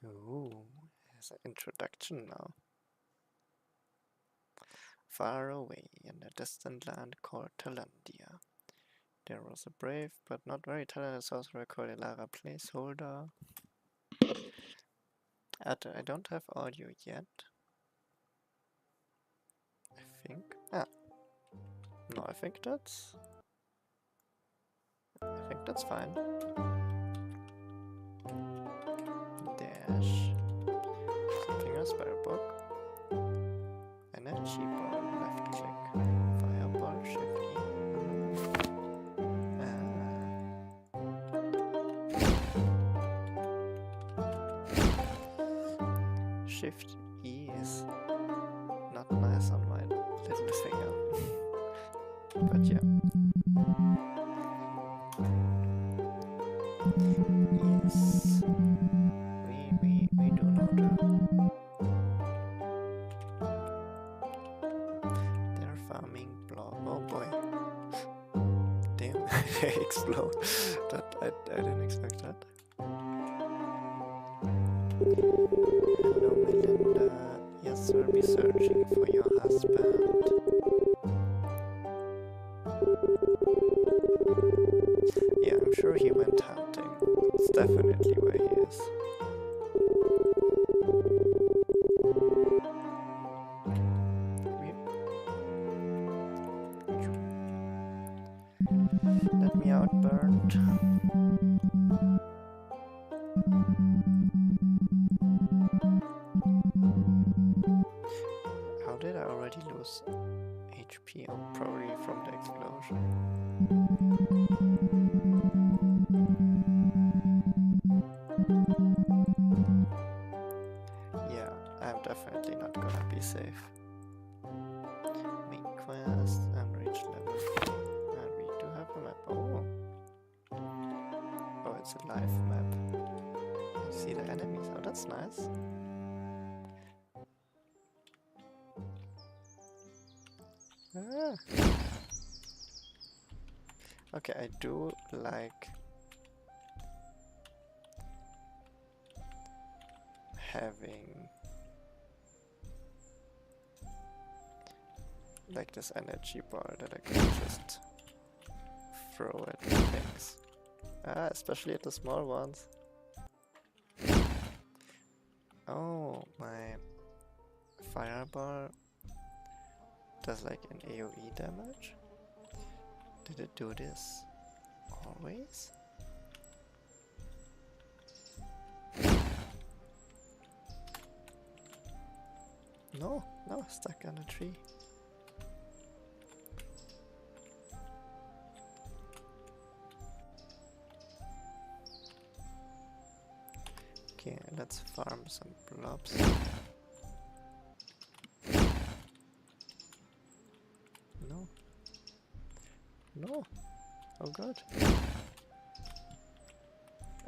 Ooh, there's an introduction now. Far away in a distant land called Talandia, there was a brave but not very talented sorcerer called Elara Placeholder. I don't have audio yet. I think. No, I think that's fine. Dash. Something else, spell book. Energy ball, left click. Fireball, shift E. Shift E is not nice on my little finger. But yeah. Yes. We do know they're farming blob. Oh boy. Damn, they explode. I didn't expect that. Hello Melinda. Yes, we'll be searching for your husband. Yeah, I'm sure he went hunting. It's definitely where he is. Let me out, Bernd. How did I already lose HP? Oh, probably from the explosion. Yeah, I'm definitely not gonna be safe. Main quest, unreached level 3. And we do have a map. Oh! Oh, it's a live map. You see the enemies. Oh, that's nice. Ah. Okay, I do like having like this energy bar that I can just throw at things. Especially at the small ones. Oh, my fireball does like an AoE damage? Did it do this always? No, stuck on a tree. Okay, let's farm some blobs. No. Oh god.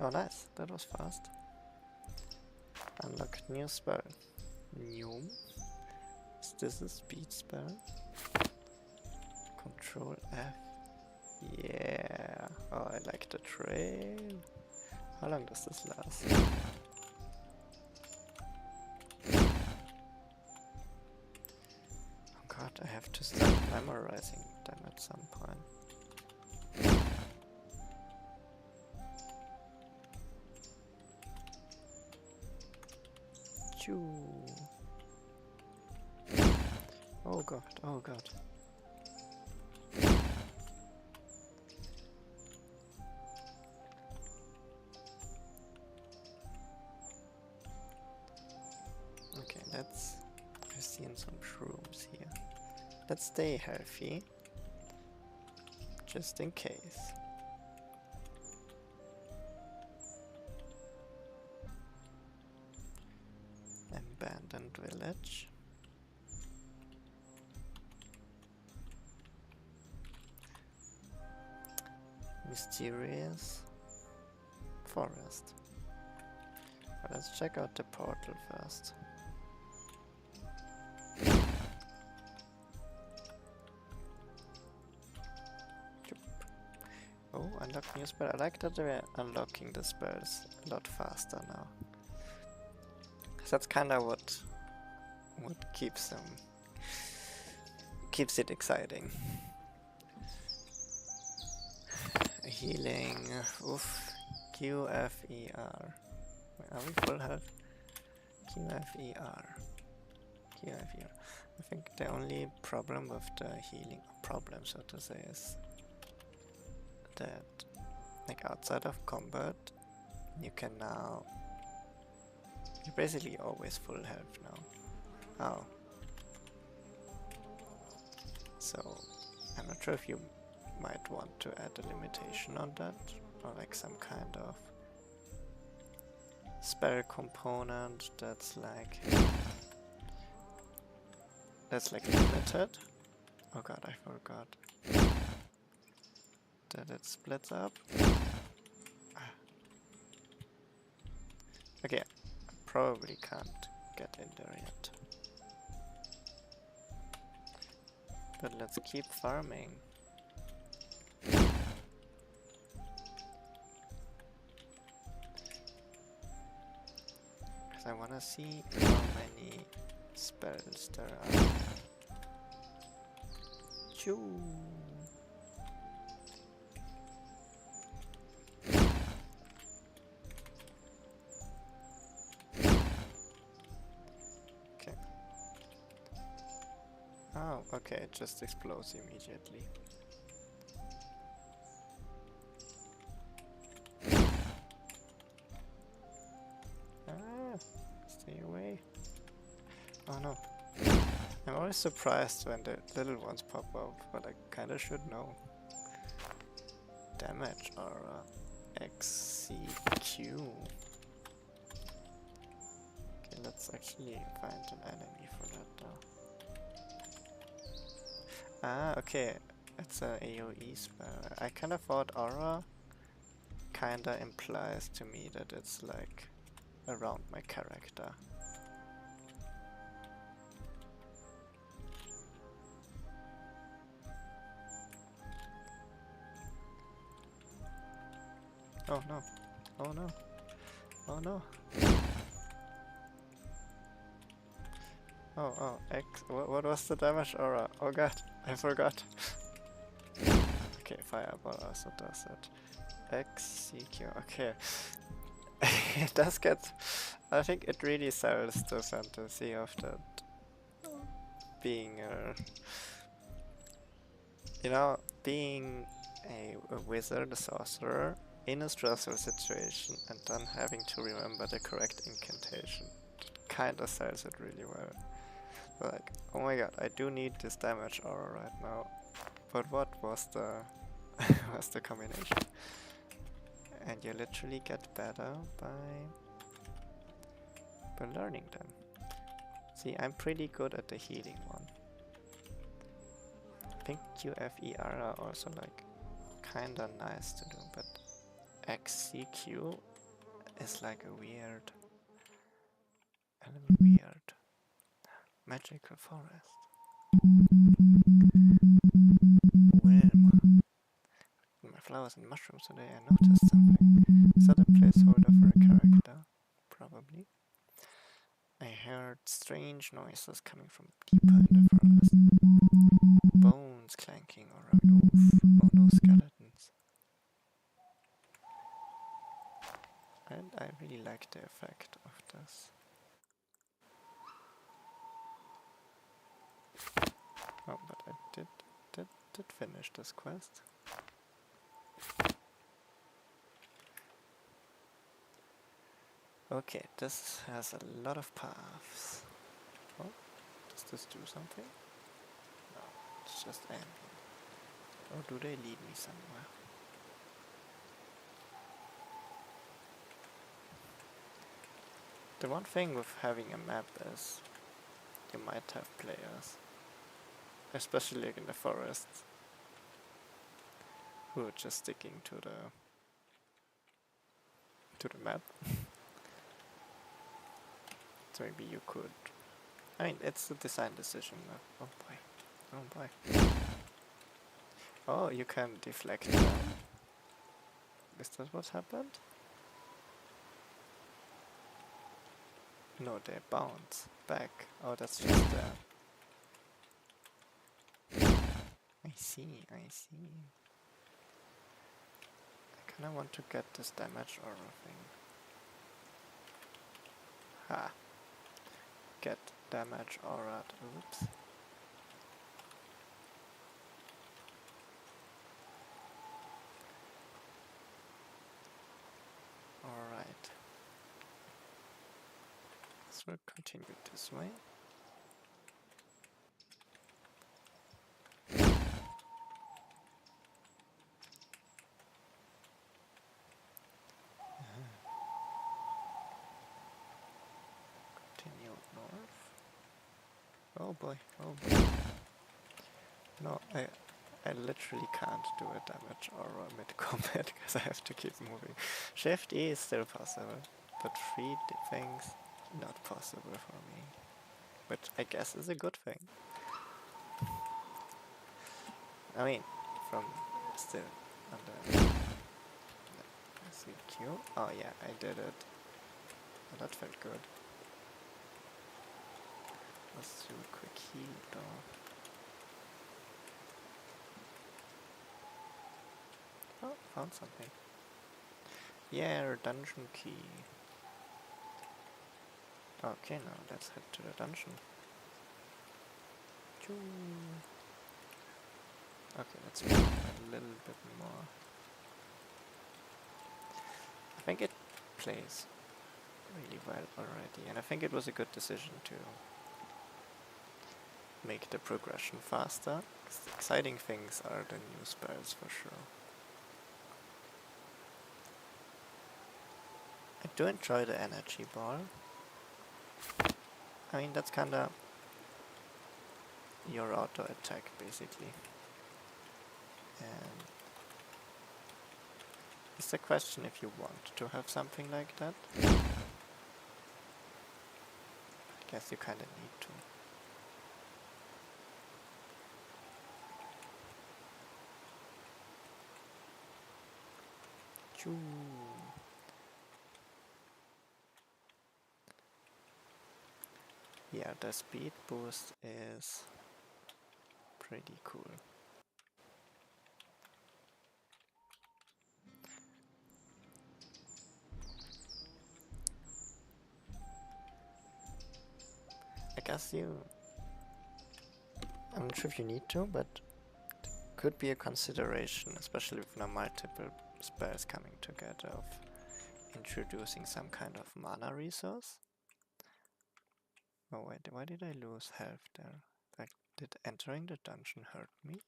Oh nice, that was fast. Unlock new spell. New. Is this a speed spell? Control F. Yeah. Oh, I like the trail. How long does this last? Oh god, I have to start memorizing them at some point. Oh god, oh god. Okay, I've seen some shrooms here. Let's stay healthy. Just in case. Abandoned village. Mysterious forest. But let's check out the portal first. Oh, unlock new spell. I like that they're unlocking the spells a lot faster now. That's kinda what keeps them keeps it exciting. Healing. Oof. QFER. Are we full health? QFER. QFER. I think the only problem with the healing, problem so to say, is that like outside of combat you can now, you're basically always full health now. Oh. So I'm not sure if you might want to add a limitation on that, or like some kind of spell component that's like limited. Oh god, I forgot that it splits up. Okay, I probably can't get in there yet. But let's keep farming. Because I want to see how many spells there are. Choo! Okay. Oh, okay, it just explodes immediately. Ah, stay away. Oh no. I'm always surprised when the little ones pop up, but I kinda should know. Damage aura. XCQ. Okay, let's actually find an enemy for that now. Ah, okay. It's a AoE spell. I kinda thought aura kinda implies to me that it's like around my character. Oh no. Oh no. Oh no. Oh, X. What was the damage aura? Oh god, I forgot. Okay, fireball also does it. XCQ, okay. It does get. I think it really sells the fantasy of that being you know, being a wizard, a sorcerer, in a stressful situation and then having to remember the correct incantation. Kinda sells it really well. Like, oh my god, I do need this damage aura right now. But what was the was the combination? And you literally get better by learning them. See, I'm pretty good at the healing one. I think QFER are also like kinda nice to do, but XCQ is like a weird magical forest. Wilma. My flowers and mushrooms today, I noticed something. Is that a placeholder for a character? Probably. I heard strange noises coming from deeper in the forest. Bones clanking or oh no, skeletons. And I really like the effect of this. Oh, but I did finish this quest. Okay, this has a lot of paths. Oh, does this do something? No, it's just ambient. Or do they lead me somewhere? The one thing with having a map is you might have players, especially in the forest, who are just sticking to the map. So maybe you could. I mean, it's a design decision. Oh boy. Oh boy. Oh, you can deflect them. Is that what happened? No, they bounce back. Oh, that's just see, I see. I kinda want to get this damage aura thing. Ha! Get damage aura. Oops. Alright. So we'll continue this way. Continue north. Oh boy, oh boy. No, I literally can't do a damage aura mid-combat because I have to keep moving. Shift E is still possible, but free things not possible for me. Which I guess is a good thing. I mean, from still under CQ. Oh yeah, I did it. Oh, that felt good. Let's do a quick heal though. Oh, found something. Yeah, dungeon key. Okay, now let's head to the dungeon. Choo. Okay, let's move a little bit more. I think it plays really well already, and I think it was a good decision to make the progression faster. 'Cause the exciting things are the new spells for sure. I do enjoy the energy ball. I mean, that's kinda your auto attack basically. And it's the question if you want to have something like that. I guess you kinda need to. Choo. Yeah, the speed boost is pretty cool. I guess I'm not sure if you need to, but it could be a consideration, especially with now multiple spells coming together, of introducing some kind of mana resource. Oh wait, why did I lose health there? Like, did entering the dungeon hurt me?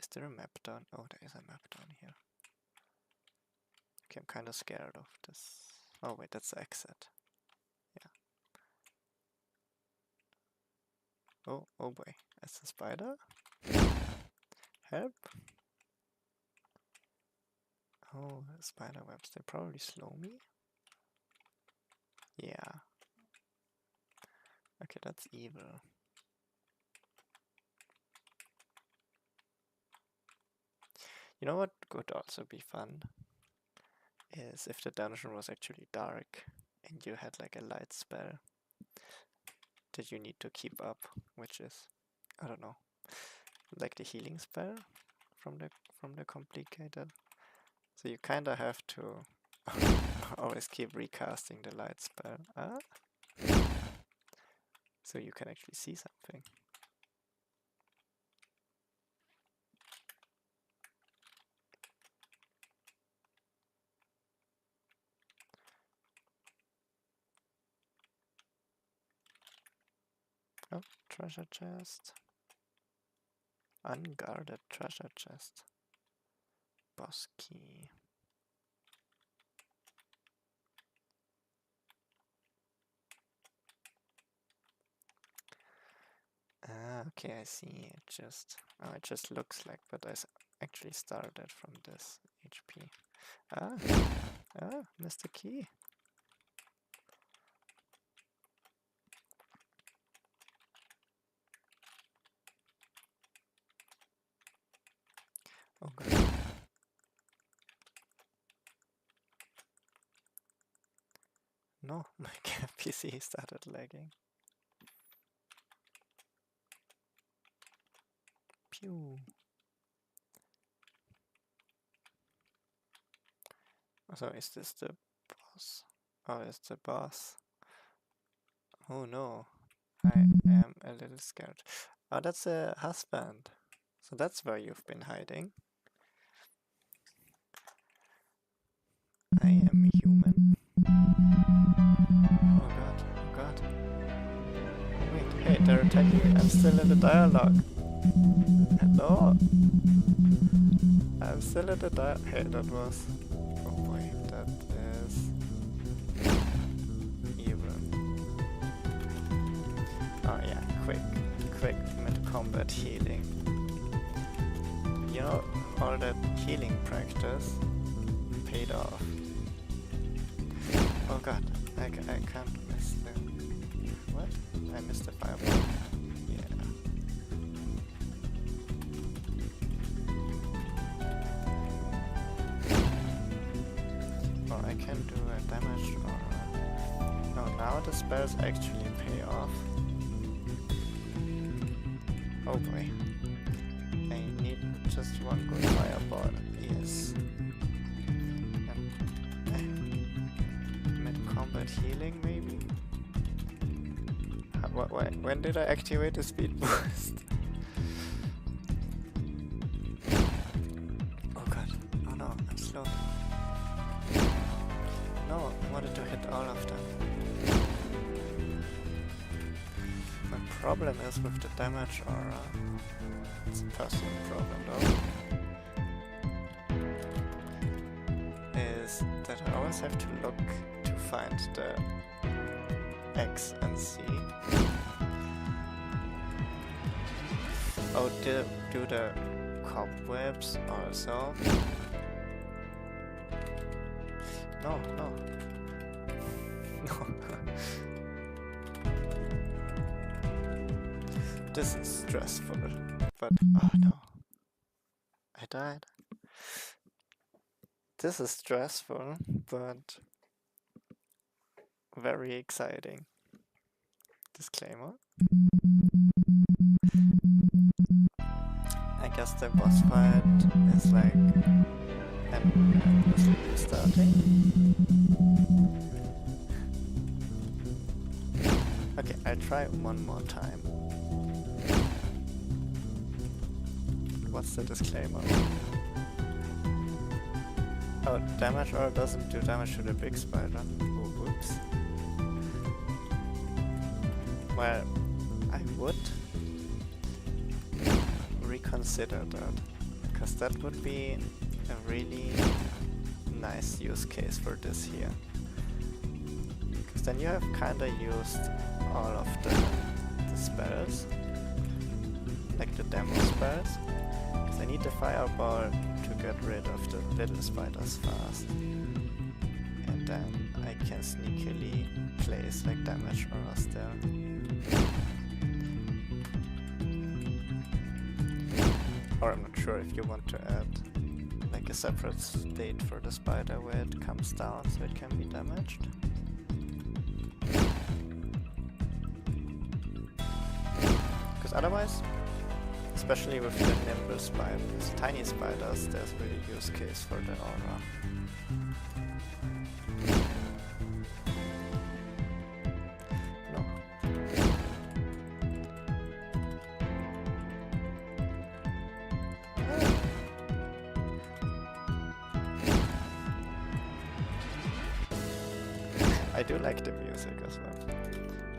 Is there a map down? Oh, there is a map down here. Okay, I'm kind of scared of this. Oh wait, that's the exit. Yeah. Oh boy, that's a spider? Help! Oh, spider webs, they probably slow me? Yeah. Okay, that's evil. You know what could also be fun? Is if the dungeon was actually dark and you had like a light spell that you need to keep up, which is, I don't know, like the healing spell from the complicated. So you kinda have to always keep recasting the light spell. So you can actually see something. Oh, treasure chest. Unguarded treasure chest. Boss key. Ah, okay, I see. It just looks like, but I actually started from this HP. Missed the key. Oh god. No, my PC started lagging. Phew. So is this the boss? Oh, it's the boss. Oh no, I am a little scared. Oh, that's a husband. So that's where you've been hiding. I am human. Oh god, oh god. Wait, hey, they're attacking me. I'm still in the dialogue. Hello? I'm still in the dialogue. Hey, that was... Oh boy, that is... evil. Oh yeah, quick mid-combat healing. You know, all that healing practice paid off. Oh god, I can't miss the... What? I missed the fireball. Yeah. Oh, I can do a damage aura. No, now the spells actually pay off. Oh boy. I need just one good fireball. Yes. Mid-combat healing, maybe? When did I activate the speed boost? Oh god. Oh no, I'm slow. No, I wanted to hit all of them. My problem is with the damage aura. It's a personal problem though. Is that I always have to look to find the X and C. Oh, do the cobwebs also? No. No. This is stressful, but oh no. I died. This is stressful, but very exciting. Disclaimer. I guess the boss fight is like endlessly restarting. Okay, I'll try one more time. What's the disclaimer? Oh, damage aura doesn't do damage to the big spider. Oh, whoops. Well, I would reconsider that, because that would be a really nice use case for this here. Because then you have kinda used all of the spells, like the demo spells. Because I need the fireball to get rid of the little spiders fast. And then I can sneakily place like damage auras there. Or I'm not sure if you want to add like a separate state for the spider where it comes down so it can be damaged. Because otherwise, especially with the nimble spiders, tiny spiders, there's really use case for the aura. No. I do like the music as well.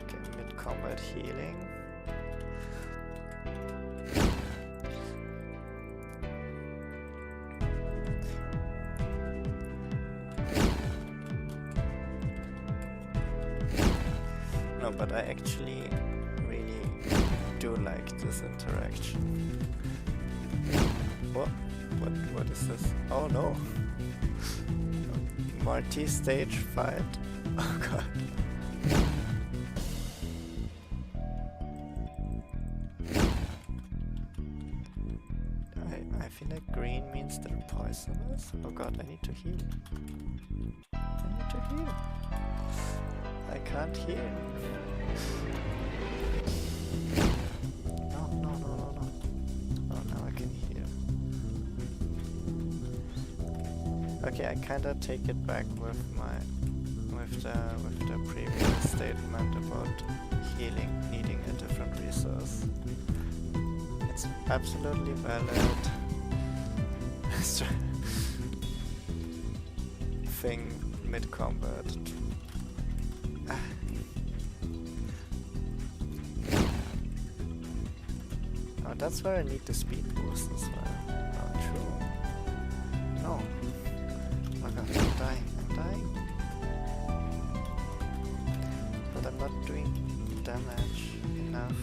Okay, mid-combat healing. No, but I actually really do like this interaction. What is this? Oh no! Multi-stage fight. Oh god. I feel like green means they're poisonous. Oh god, I need to heal. I can't heal. No. Oh no. Okay, I kinda take it back with the previous statement about healing needing a different resource. It's absolutely valid thing mid-combat. Oh, that's where I need the speed boost as well. Oh, true. No. Oh god, I'm dying. I'm dying. But I'm not doing damage enough.